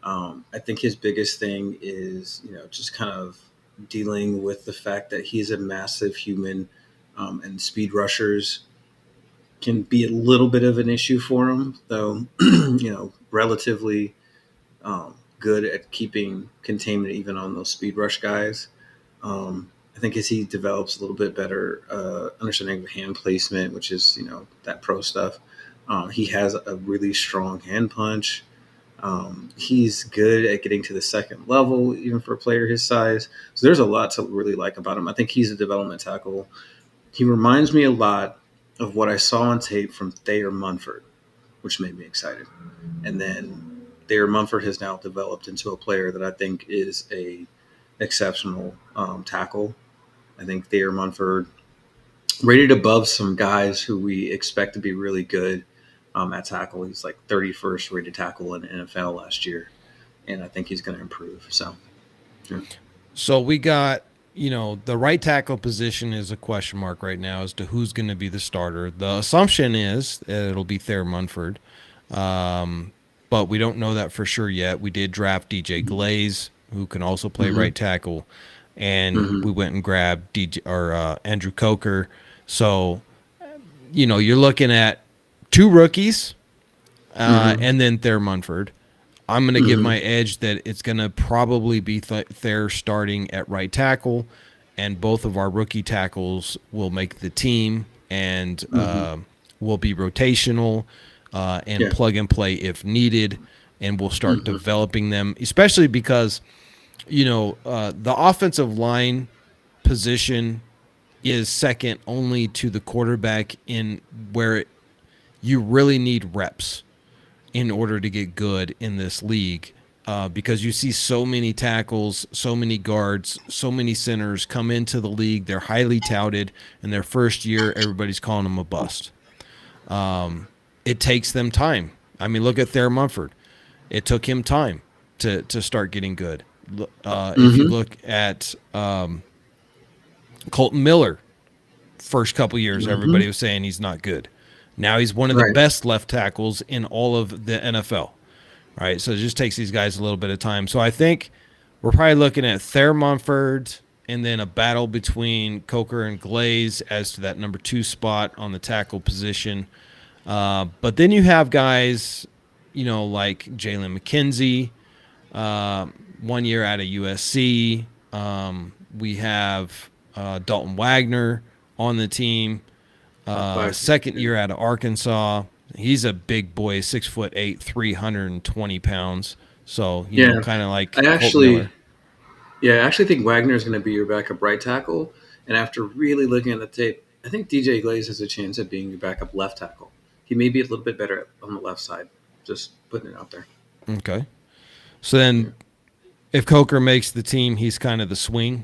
I think his biggest thing is, just kind of dealing with the fact that he's a massive human, and speed rushers can be a little bit of an issue for him, though, relatively good at keeping containment even on those speed rush guys. I think as he develops a little bit better understanding of hand placement, which is that pro stuff, he has a really strong hand punch. He's good at getting to the second level, even for a player his size. So there's a lot to really like about him. I think he's a development tackle. He reminds me a lot of what I saw on tape from Thayer Munford, which made me excited. And then Thayer Munford has now developed into a player that I think is a exceptional tackle. I think Thayer Munford rated above some guys who we expect to be really good at tackle. He's like 31st rated tackle in the NFL last year, and I think he's going to improve. So, yeah. So we got, the right tackle position is a question mark right now as to who's going to be the starter. The assumption is that it'll be Thayer Munford, but we don't know that for sure yet. We did draft DJ Glaze, who can also play right tackle, and we went and grabbed Andrew Coker. So, you're looking at two rookies, Mm-hmm. and then Thayer Munford. I'm going to give Mm-hmm. my edge that it's going to probably be Thayer starting at right tackle, and both of our rookie tackles will make the team and Mm-hmm. will be rotational and Yeah. plug and play if needed, and we'll start Mm-hmm. developing them, especially because the offensive line position is second only to the quarterback in where you really need reps in order to get good in this league. Because you see so many tackles, so many guards, so many centers come into the league. They're highly touted. In their first year, everybody's calling them a bust. It takes them time. I mean, look at Thayer Munford. It took him time to start getting good. If you Mm-hmm. look at Colton Miller, first couple years, Mm-hmm. everybody was saying he's not good. Now he's one of the Right. best left tackles in all of the NFL. Right, so it just takes these guys a little bit of time. So I think we're probably looking at Thayer Munford and then a battle between Coker and Glaze as to that number 2 spot on the tackle position. But then you have guys, like Jalen McKenzie, 1 year out of USC. We have Dalton Wagner on the team, Wagner. second Yeah. year out of Arkansas. He's a big boy, 6'8", 320 pounds. So Yeah. kind of like I Colt actually, Miller. yeah, I actually think Wagner is going to be your backup right tackle. And after really looking at the tape, I think DJ Glaze has a chance at being your backup left tackle. He may be a little bit better on the left side. Just putting it out there. Okay. So Yeah. then, if Coker makes the team, he's kind of the swing.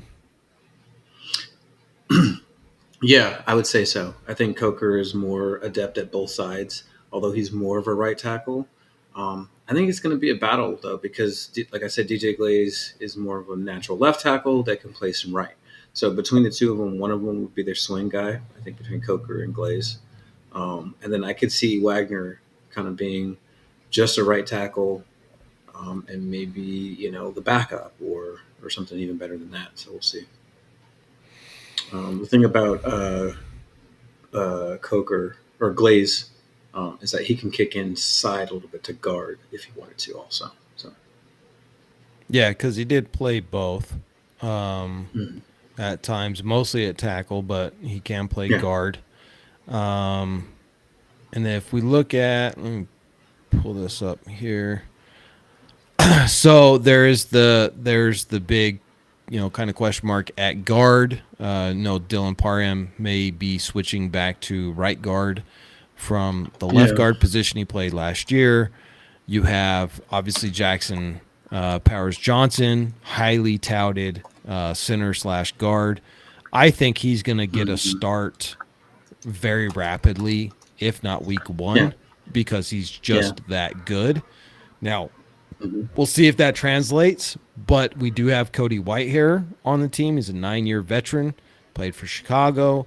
Yeah, I would say so. I think Coker is more adept at both sides, although he's more of a right tackle. I think it's going to be a battle though, because like I said, DJ Glaze is more of a natural left tackle that can play some right. So between the two of them, one of them would be their swing guy. I think between Coker and Glaze, and then I could see Wagner kind of being just a right tackle, and maybe the backup or something even better than that. So we'll see. The thing about Coker or Glaze is that he can kick inside a little bit to guard if he wanted to, also. So, Yeah, because he did play both mm, at times, mostly at tackle, but he can play yeah, guard. Um, and then if we look at, let me pull this up here. So there's the big, kind of question mark at guard. No, Dylan Parham may be switching back to right guard from the left yeah, guard position he played last year. You have obviously Jackson Powers Johnson, highly touted center slash guard. I think he's going to get a mm, start very rapidly, if not week yeah, one, because he's yeah, just that good. Now, mm-hmm, we'll see if that translates, but we do have Cody Whitehair on the team. He's a 9-year veteran, played for Chicago.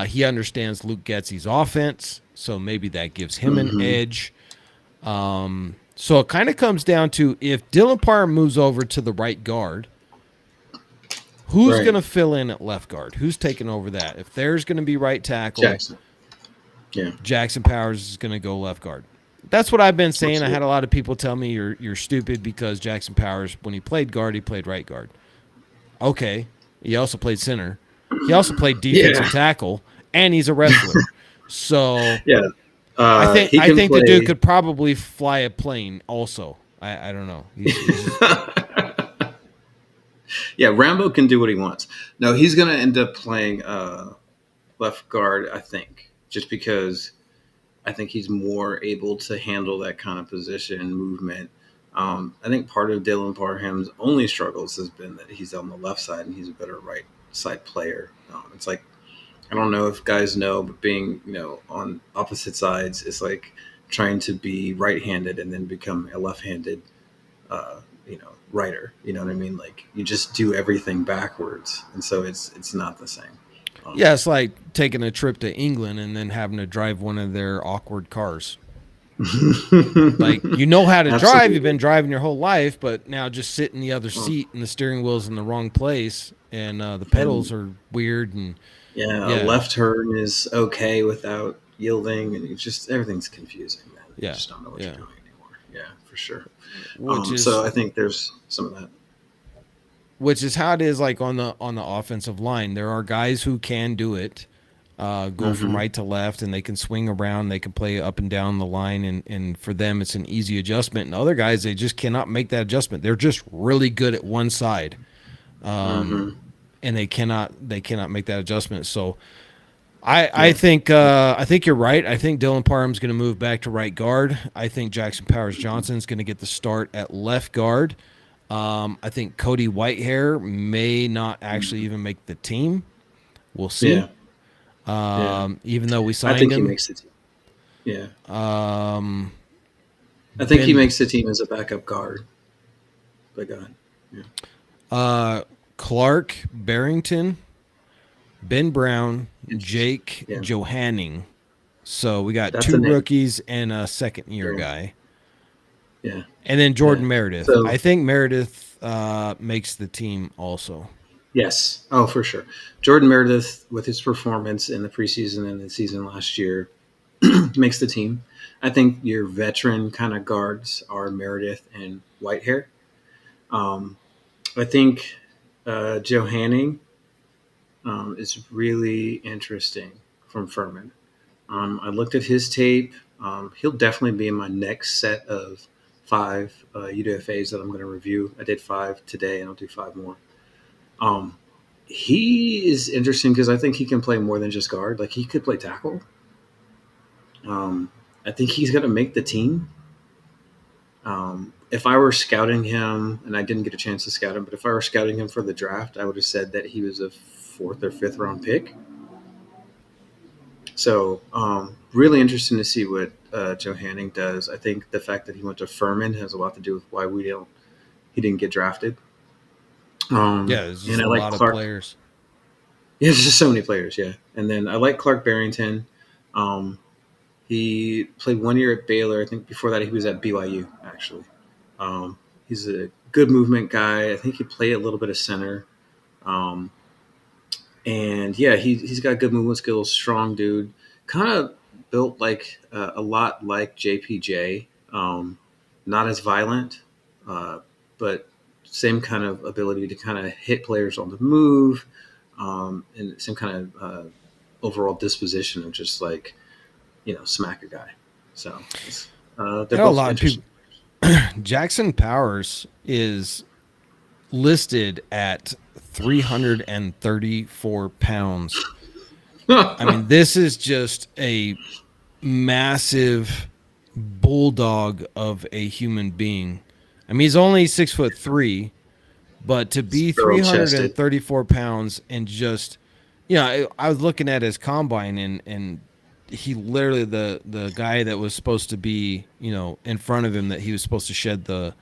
He understands Luke Getzey's offense, so maybe that gives him an mm-hmm, edge. So it kind of comes down to if Dylan Parham moves over to the right guard, who's going right, to fill in at left guard? Who's taking over that? If there's going to be right tackle, Jackson, yeah, Jackson Powers is going to go left guard. That's what I've been saying. I had a absolutely, lot of people tell me you're stupid because Jackson Powers, when he played guard, he played right guard. Okay, he also played center. He also played yeah, defensive tackle, and he's a wrestler. So yeah. I think He I can think the dude play. could probably fly a plane. Also, I don't know. He's just Yeah, Rambo can do what he wants. No, he's going to end up playing left guard, I think, just because I think he's more able to handle that kind of position movement. I think part of Dylan Parham's only struggles has been that he's on the left side and he's a better right side player. It's like I don't know if guys know, but being on opposite sides is like trying to be right-handed and then become a left-handed, writer. You know what I mean? Like you just do everything backwards, and so it's not the same. Um, yeah. It's like taking a trip to England and then having to drive one of their awkward cars. Like you know how to drive, you've been Absolutely. driving your whole life, but now just sit in the other Um, seat and the steering wheel's in the wrong place and the pedals and are weird and yeah, a yeah, left turn is okay without yielding, and it's just everything's confusing, man. You Yeah, just don't know what you're yeah. doing anymore. Yeah, for sure. Which So is I think there's some of that. how it is like on the offensive line. There are guys who can do it, go from Mm-hmm. right to left, and they can swing around. They can play up and down the line, and for them, it's an easy adjustment. And other guys, they just cannot make that adjustment. They're just really good at one side, Mm-hmm. and they cannot make that adjustment. So Yeah. I think you're right. I think Dylan Parham's going to move back to right guard. I think Jackson Powers Johnson's going to get the start at left guard. I think Cody Whitehair may not actually Mhm. even make the team. We'll see. Yeah. Yeah. Even though we I signed think he him, makes the team. Yeah. um, I think he Ben makes the team as a backup guard. But God. Yeah. uh, Clark Barrington, Ben Brown, Interesting. Jake Yeah. Johanning. So we got That's a two name. rookies and a second year Yeah. guy. Yeah. And then Yeah. Jordan Meredith. So I think Meredith makes the team also. yes. Oh, for sure. Jordan Meredith, with his performance in the preseason and the season last year, makes the team. I think your veteran kind of guards are Meredith and Whitehair. Um, I think Joe Hanning is really interesting from Furman. I looked at his tape. He'll definitely be in my next set of five UDFAs that I'm going to review. I did five today, and I'll do five more. Um, he is interesting because I think he can play more than just guard. Like he could play tackle. Um, I think he's going to make the team. If I were scouting him, and I didn't get a chance to scout him, but if I were scouting him for the draft, I would have said that he was a fourth or fifth round pick. So, really interesting to see what Joe Hanning does. I think the fact that he went to Furman has a lot to do with why he didn't get drafted. Yeah, there's And just I a like lot of Clark. players. Yeah, there's just so many players. Yeah, and then I like Clark Barrington. Um, he played 1 year at Baylor. I think before that he was at BYU actually. He's a good movement guy. I think he played a little bit of center. Um, and yeah, he's got good movement skills. Strong dude. Kind of built like a lot like JPJ. Not as violent, uh, but same kind of ability to kind of hit players on the move, and same kind of overall disposition of just like smack a guy. So I they're know a both lot of people. interesting Jackson Powers is listed at 334 pounds. I players. mean, this is just a massive bulldog of a human being. I mean, he's only 6'3", but to It's be barrel chested. 334 pounds and just, I was looking at his combine and he literally the guy that was supposed to be, in front of him that he was supposed to shed the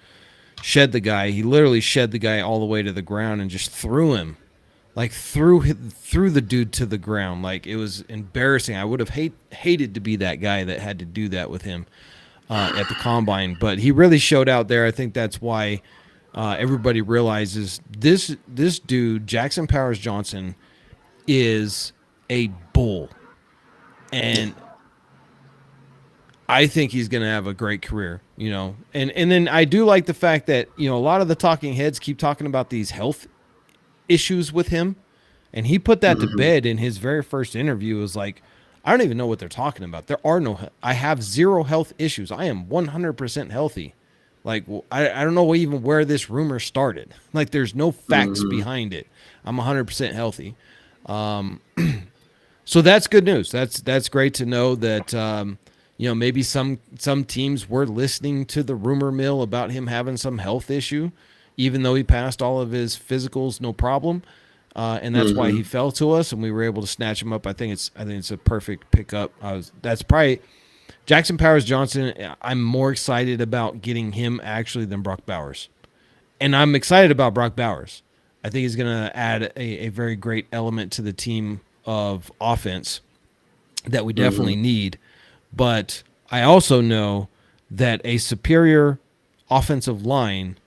guy. He literally shed the guy all the way to the ground and just threw him, like threw the dude to the ground. Like it was embarrassing. I would have hated to be that guy that had to do that with him at the combine, but he really showed out there. I think that's why everybody realizes this dude Jackson Powers Johnson is a bull, and I think he's going to have a great career, And then I do like the fact that, a lot of the talking heads keep talking about these health issues with him. And he put that to Mm-hmm. bed in his very first interview. It was like, I don't even know what they're talking about. I have zero health issues. I am 100% healthy. Like, I don't know even where this rumor started. Like, there's no facts Mm-hmm. behind it. I'm 100% healthy. So that's good news. That's great to know that maybe some teams were listening to the rumor mill about him having some health issue, even though he passed all of his physicals no problem, and that's why he Mm-hmm. fell to us, and we were able to snatch him up. I think it's a perfect pickup. That's probably Jackson Powers Johnson. I'm more excited about getting him actually than Brock Bowers, and I'm excited about Brock Bowers. I think he's going to add a very great element to the team of offense that we Mm-hmm. definitely need. But I also know that a superior offensive line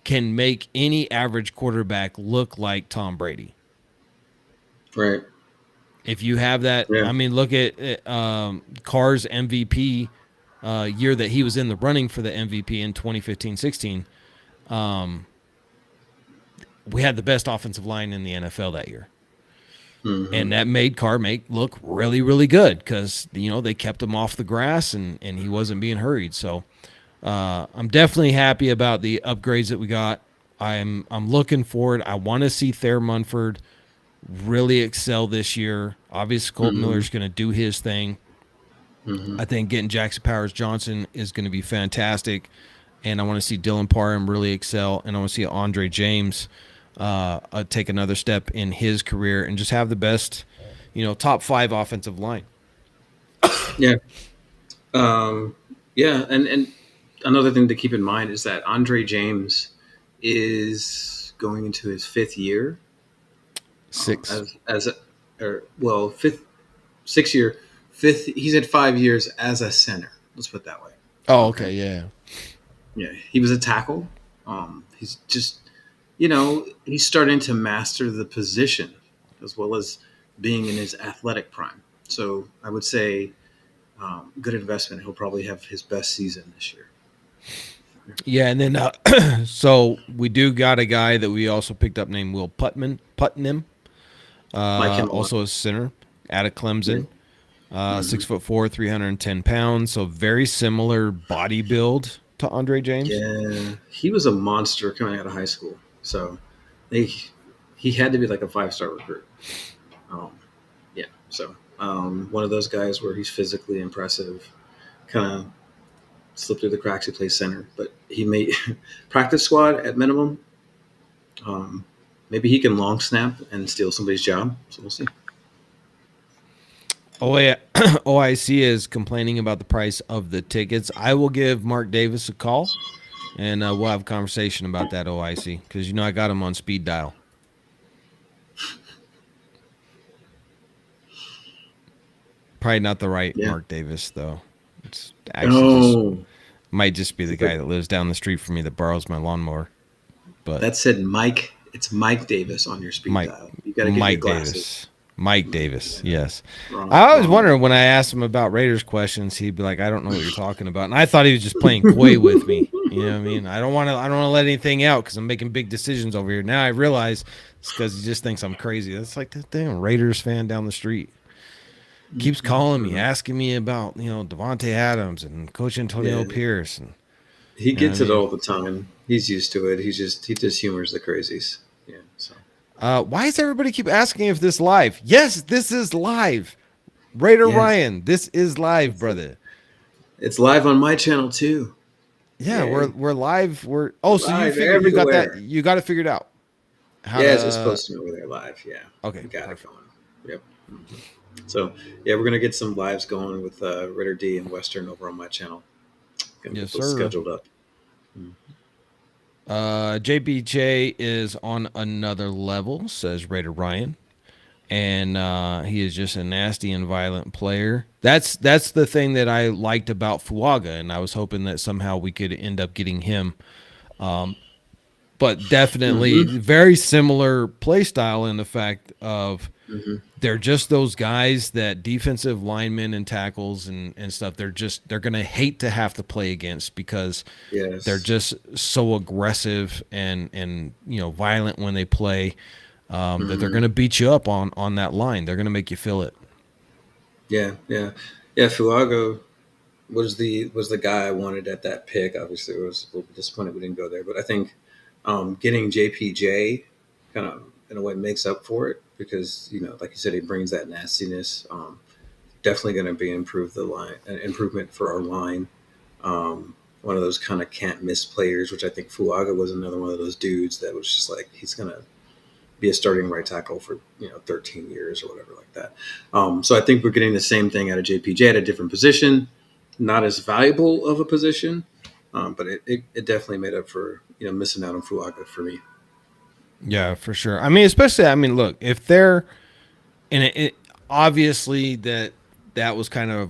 can make any average quarterback look like Tom Brady. Right. If you have that, Yeah. I mean, look at Carr's MVP year that he was in the running for the MVP in 2015-16. We had the best offensive line in the NFL that year. Hmm. And that made Carr look really, really good because, they kept him off the grass and he wasn't being hurried. So I'm definitely happy about the upgrades that we got. I'm looking forward. I want to see Thayer Munford really excel this year. Obviously, Colt Hmm. Miller's going to do his thing. Hmm. I think getting Jackson Powers Johnson is going to be fantastic. And I want to see Dylan Parham really excel. And I want to see Andre James take another step in his career and just have the best, top 5 offensive line. Yeah. Um, yeah. And another thing to keep in mind is that Andre James is going into his fifth year 6. as a, or well, fifth, 6 year, fifth. He's had 5 years as a center. Let's put it that way. Oh, Okay. okay. Yeah. Yeah. He was a tackle. He's just, he's starting to master the position as well as being in his athletic prime. So I would say good investment. He'll probably have his best season this year. Yeah. And then, so we do got a guy that we also picked up named Will Putnam, Like him a lot. also a center out of Yeah. Clemson. Hmm. 6'4", 310 pounds. So very similar body build to Andre James. Yeah, he was a monster coming out of high school. So they, he had to be like a 5-star recruit. Um, yeah, so one of those guys where he's physically impressive, kind of slipped through the cracks. He plays center, but he made practice squad at minimum. Um, Maybe he can long snap and steal somebody's job. So we'll see. Oh yeah, OIC is complaining about the price of the tickets. I will give Mark Davis a call, and we'll have a conversation about that OIC because I got him on speed dial. Probably not the right Yeah. Mark Davis though. It's actually just Oh, might just be the it's like guy that lives down the street from me that borrows my lawnmower. But that said, Mike. It's Mike Davis on your speed Mike dial. You got to get your Mike glasses. Davis. Mike Mike, Davis, yeah, yes. wrong, I always wrong man. wondering when I asked him about Raiders questions, he'd be like, "I don't know what you're talking about," and I thought he was just playing coy with me. You know what I mean? I don't want to. I don't want to let anything out because I'm making big decisions over here. Now I realize it's because he just thinks I'm crazy. That's like that damn Raiders fan down the street keeps calling me, asking me about Devontae Adams and Coach Antonio Yeah, Pierce, and he you know what I gets it mean. all the time. He's used to it. He just humors the crazies. Yeah. So Why does everybody keep asking if this live? Yes, this is live. Raider yes, Ryan, this is live, it's brother. it's live on my channel too. Yeah, we're Yay! we're live. We're We're so live you got that everywhere. you got it figured out. How Yeah, it's to posting over there live. Yeah, Okay, we got it perfect. going. Yep. So yeah, we're gonna get some lives going with Ritter D and Western over on my channel. Gonna Yes, get those sir. scheduled up. Mm. JBJ is on another level, says Raider Ryan. And he is just a nasty and violent player. That's the thing that I liked about Fuaga, and I was hoping that somehow we could end up getting him. But definitely Mm-hmm. very similar play style in the fact of Mm-hmm. they're just those guys that defensive linemen and tackles and stuff. They're gonna hate to have to play against because they're Yes. just so aggressive and violent when they play that they're Mm-hmm. gonna beat you up on that line. They're gonna make you feel it. Yeah. Yeah. Yeah. Fuago was the guy I wanted at that pick. Obviously, it was a little bit disappointed we didn't go there, but I think getting JPJ kind of in a way makes up for it because like you said, he brings that nastiness. Definitely going to be an improvement for our line. One of those kind of can't miss players, which I think Fuaga was another one of those dudes that was just like he's going to be a starting right tackle for 13 years or whatever like that. So I think we're getting the same thing out of JPJ at a different position, not as valuable of a position, but it definitely made up for missing out on Fuaga for me. Yeah, for sure. I mean, especially look, if they're and it obviously that was kind of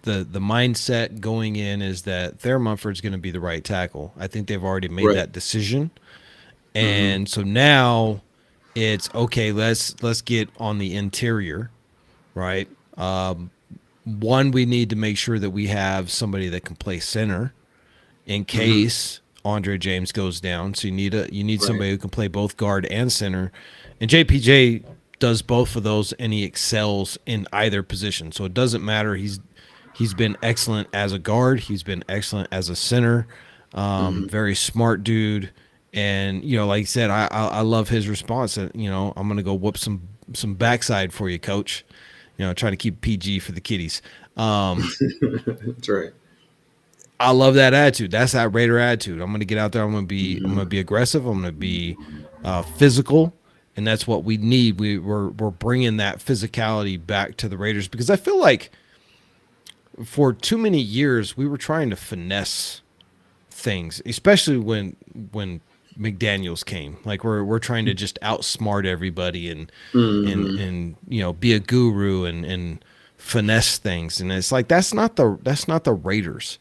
the mindset going in is that Thayer Mumford's going to be the right tackle. I think they've already made Right. that decision, Mm-hmm. and so now it's okay. Let's get on the interior, right? One, we need to make sure that we have somebody that can play center in Hmm. case Andre James goes down. So you need Right. somebody who can play both guard and center. And JPJ does both of those and he excels in either position. So it doesn't matter. He's been excellent as a guard. He's been excellent as a center. Hmm. Very smart dude. And like I said, I love his response. That I'm gonna go whoop some backside for you, coach. Trying to keep PG for the kiddies. That's right. I love that attitude. That's that Raider attitude. I'm going to get out there. I'm Hmm. going to be aggressive. I'm going to be physical, and that's what we need. We're bringing that physicality back to the Raiders because I feel like for too many years we were trying to finesse things, especially when McDaniels came. Like we're trying to just outsmart everybody Hmm. and be a guru and finesse things, and it's like that's not the Raiders.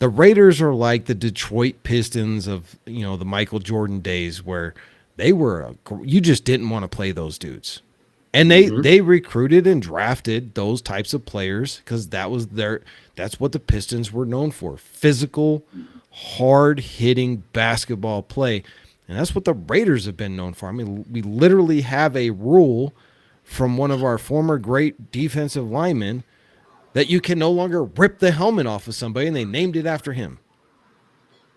The Raiders are like the Detroit Pistons of the Michael Jordan days, where you just didn't want to play those dudes, and Hmm. they recruited and drafted those types of players because that's what the Pistons were known for: physical, hard hitting basketball play, and that's what the Raiders have been known for. I mean, we literally have a rule from one of our former great defensive linemen that you can no longer rip the helmet off of somebody, and they named it after him.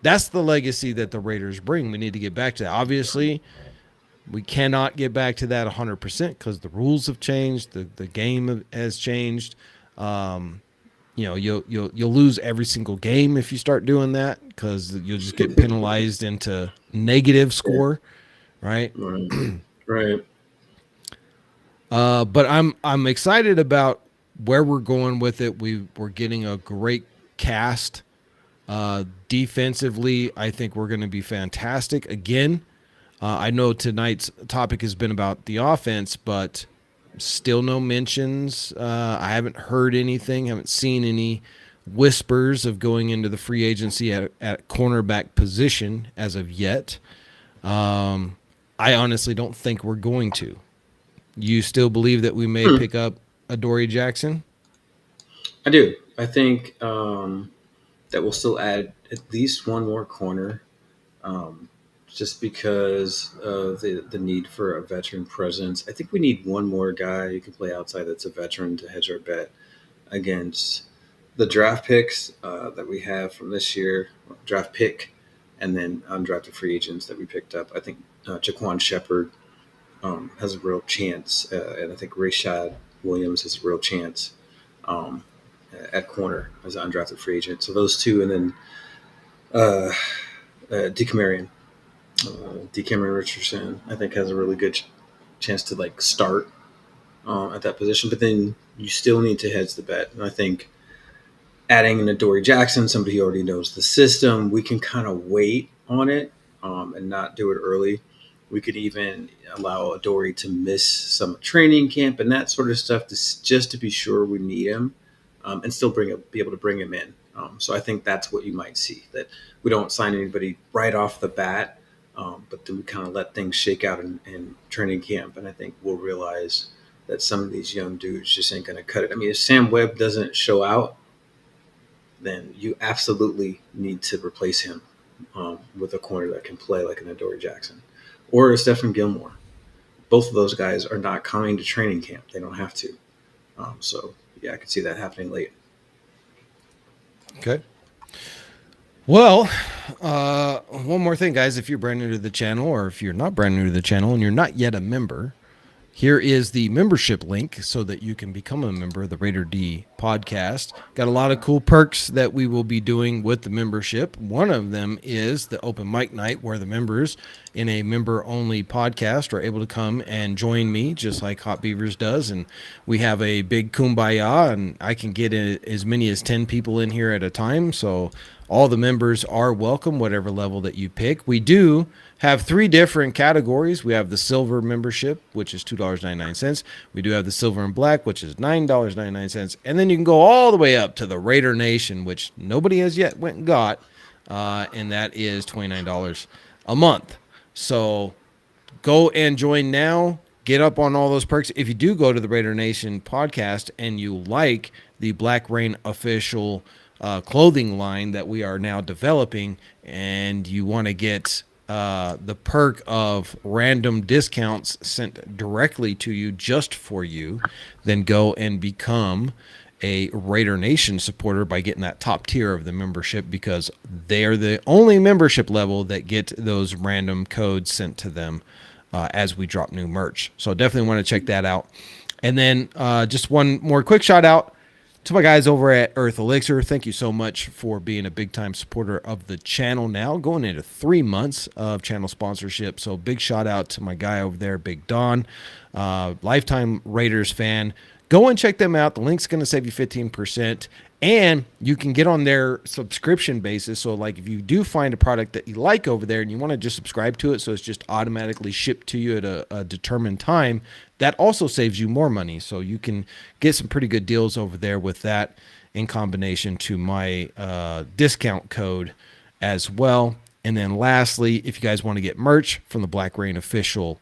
That's the legacy that the Raiders bring. We need to get back to that. Obviously, we cannot get back to that 100% because the rules have changed, the game has changed. Um, you'll lose every single game if you start doing that because you'll just get penalized into negative Yeah. score, right? Right. Right. But I'm excited about where we're going with it. We're getting a great cast. Defensively, I think we're going to be fantastic. Again, I know tonight's topic has been about the offense, but still no mentions. I haven't heard anything, haven't seen any whispers of going into the free agency at cornerback position as of yet. I honestly don't think we're going to. You still believe that we may Hmm. pick up Adoree Jackson? I do. I think that we'll still add at least one more corner, um, just because of the need for a veteran presence. I think we need one more guy who can play outside that's a veteran to hedge our bet against the draft picks that we have from this year, draft pick, and then undrafted free agents that we picked up. I think Jaquan Shepard has a real chance, and I think Rashad Williams has a real chance um, at corner as an undrafted free agent. So those two, and then uh, Decameron, Decameron Richardson, I think has a really good chance to like start at that position. But then you still need to hedge the bet, and I think adding in a Dory Jackson, somebody who already knows the system, we can kind of wait on it and not do it early. We could even allow a Dory to miss some training camp and that sort of stuff, just to be sure we need him and still be able to bring him in. So I think that's what you might see, that we don't sign anybody right off the bat, but then we kind of let things shake out in training camp. And I think we'll realize that some of these young dudes just ain't going to cut it. I mean, if Sam Webb doesn't show out, then you absolutely need to replace him with a corner that can play like an Adoree Jackson or a Stephen Gilmore. Both of those guys are not coming to training camp. They don't have to. So, yeah, I could see that happening late. Okay. Well, one more thing, guys. If you're brand new to the channel, or if you're not brand new to the channel and you're not yet a member, here is the membership link so that you can become a member of the Raider D podcast. Got a lot of cool perks that we will be doing with the membership. One of them is the open mic night where the members in a member only podcast are able to come and join me just like Hot Beavers does. And we have a big kumbaya and I can get as many as 10 people in here at a time. So all the members are welcome, whatever level that you pick. We do have three different categories. We have the silver membership, which is $2.99. We do have the silver and black, which is $9.99. And then you can go all the way up to the Raider Nation, which nobody has yet went and got, and that is $29 a month. So Go and join now. Get up on all those perks. If you do go to the Raider Nation podcast and you like the Black Rain official clothing line that we are now developing, and you want to get the perk of random discounts sent directly to you just for you, then go and become a Raider Nation supporter by getting that top tier of the membership, because they are the only membership level that get those random codes sent to them as we drop new merch. So definitely want to check that out. And then just one more quick shout out to my guys over at Earth Elixir. Thank you so much for being a big time supporter of the channel now, going into 3 months of channel sponsorship. So big shout out to my guy over there, Big Don, lifetime Raiders fan. Go and check them out. The link's going to save you 15%. And you can get on their subscription basis. So like if you do find a product that you like over there and you want to just subscribe to it so it's just automatically shipped to you at a determined time, that also saves you more money. So you can get some pretty good deals over there with that in combination to my discount code as well. And then lastly, if you guys want to get merch from the Black Rain official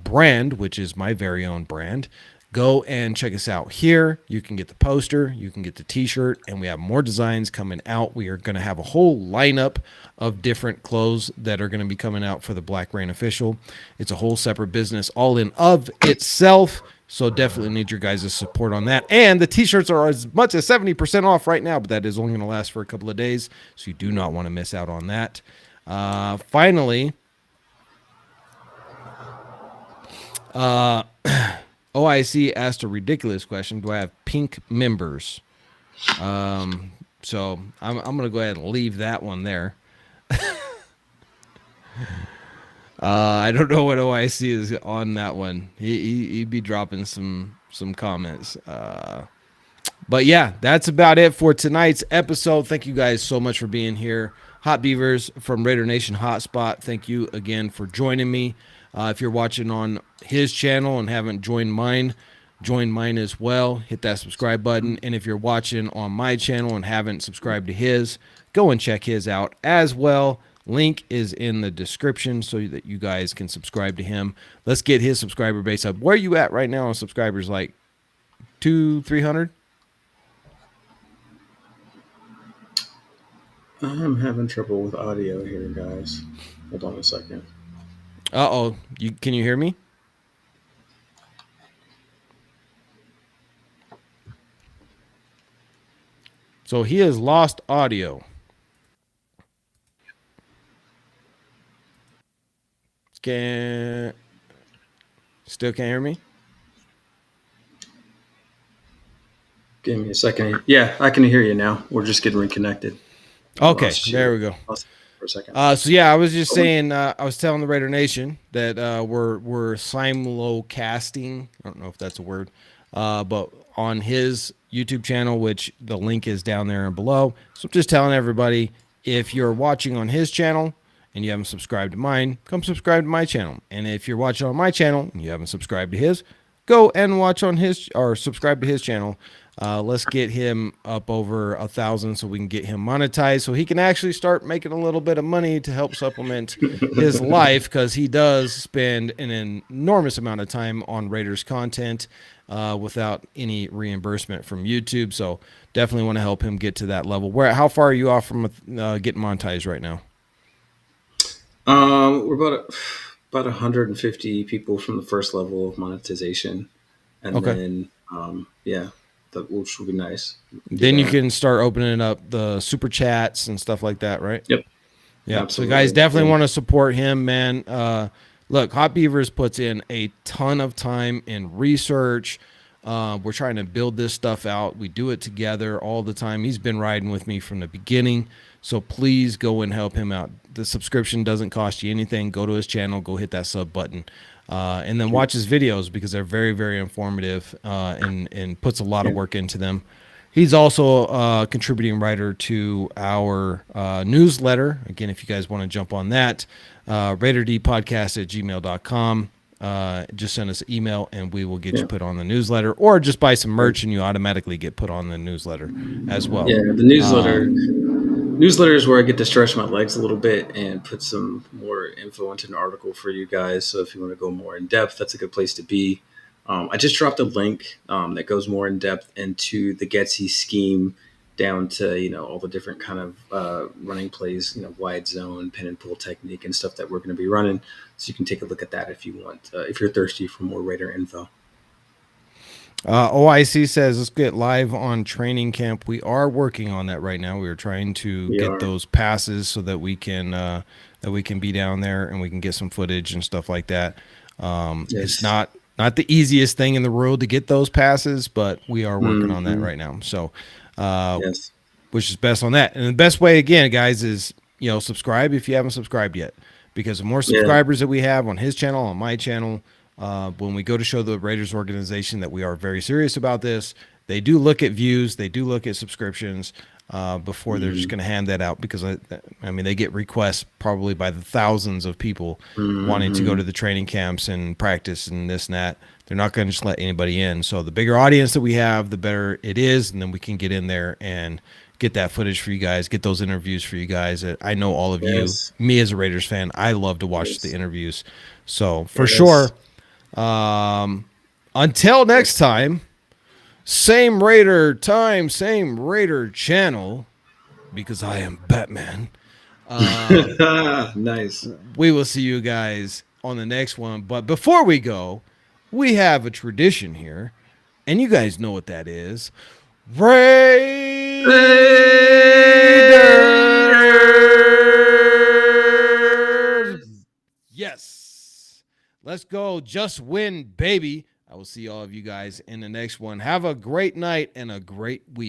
brand, which is my very own brand, go and check us out here. You can get the poster, you can get the t-shirt, and we have more designs coming out. We are going to have a whole lineup of different clothes that are going to be coming out for the Black Rain official. It's a whole separate business all in of itself. So definitely need your guys' support on that. And the t-shirts are as much as 70% off right now, but that is only going to last for a couple of days. So you do not want to miss out on that. Finally, OIC asked a ridiculous question. Do I have pink members? So I'm going to go ahead and leave that one there. I don't know what OIC is on that one. He'd be dropping some comments. But yeah, that's about it for tonight's episode. Thank you guys so much for being here. Hot Beavers from RaiderNation Hotspot, thank you again for joining me. If you're watching on his channel and haven't joined mine, join mine as well. Hit that subscribe button. And if you're watching on my channel and haven't subscribed to his, go and check his out as well. Link is in the description so that you guys can subscribe to him. Let's get his subscriber base up. Where are you at right now on subscribers? Like 200-300? I'm having trouble with audio here, guys. Hold on a second. Uh-oh. Can you hear me? So he has lost audio. Still can't hear me? Give me a second. Yeah, I can hear you now. We're just getting reconnected. Okay, there we go. For a second. So yeah, I was just saying. I was telling the Raider Nation that we're simulcasting. I don't know if that's a word, but on his YouTube channel, which the link is down there and below. So I'm just telling everybody, if you're watching on his channel and you haven't subscribed to mine, come subscribe to my channel. And if you're watching on my channel and you haven't subscribed to his, go and watch on his or subscribe to his channel. Let's get him up over 1,000 so we can get him monetized so he can actually start making a little bit of money to help supplement his life, because he does spend an enormous amount of time on Raiders content without any reimbursement from YouTube. So definitely want to help him get to that level. How far are you off from getting monetized right now? We're about 150 people from the first level of monetization, and then which will be nice. Then you can start opening up the super chats and stuff like that, right? Yep. Yeah. So guys definitely want to support him, man. Look, Hot Beavers puts in a ton of time in research. We're trying to build this stuff out. We do it together all the time. He's been riding with me from the beginning. So please go and help him out. The subscription doesn't cost you anything. Go to his channel, go hit that sub button. And then watch his videos, because they're very, very informative and puts a lot of work into them. He's also a contributing writer to our newsletter. Again, if you guys want to jump on that, RaiderDpodcast@gmail.com. Just send us an email and we will get you put on the newsletter, or just buy some merch and you automatically get put on the newsletter as well. Yeah, the newsletter. newsletters where I get to stretch my legs a little bit and put some more info into an article for you guys. So if you want to go more in depth, that's a good place to be. I just dropped a link that goes more in depth into the Getsy scheme, down to all the different kind of running plays, wide zone, pin and pull technique, and stuff that we're going to be running. So you can take a look at that if you want, if you're thirsty for more Raider info. OIC says let's get live on training camp. We are working on that right now. We are trying to We get are. those passes so that we can be down there and we can get some footage and stuff like that. It's Yes. not the easiest thing in the world to get those passes, but we are working on that Mm-hmm. right now. So, uh, Yes. which is best on that. And the best way, again, guys, is subscribe if you haven't subscribed yet, because the more Yeah. subscribers that we have on his channel, on my channel, when we go to show the Raiders organization that we are very serious about this, they do look at views, they do look at subscriptions before they're just Mm-hmm. going to hand that out, because I mean they get requests probably by the thousands of people wanting to go Mm-hmm. to the training camps and practice and this and that. They're not going to just let anybody in. So the bigger audience that we have, the better it is, and then we can get in there and get that footage for you guys, get those interviews for you guys. I know all of you, Yes. me as a Raiders fan, I love to watch the Yes. interviews. So for Yes. sure, until next time, same Raider time, same Raider channel, because I am Batman. Nice. We will see you guys on the next one. But before we go, we have a tradition here, and you guys know what that is. Raiders! Yes. Let's go. Just win, baby. I will see all of you guys in the next one. Have a great night and a great week.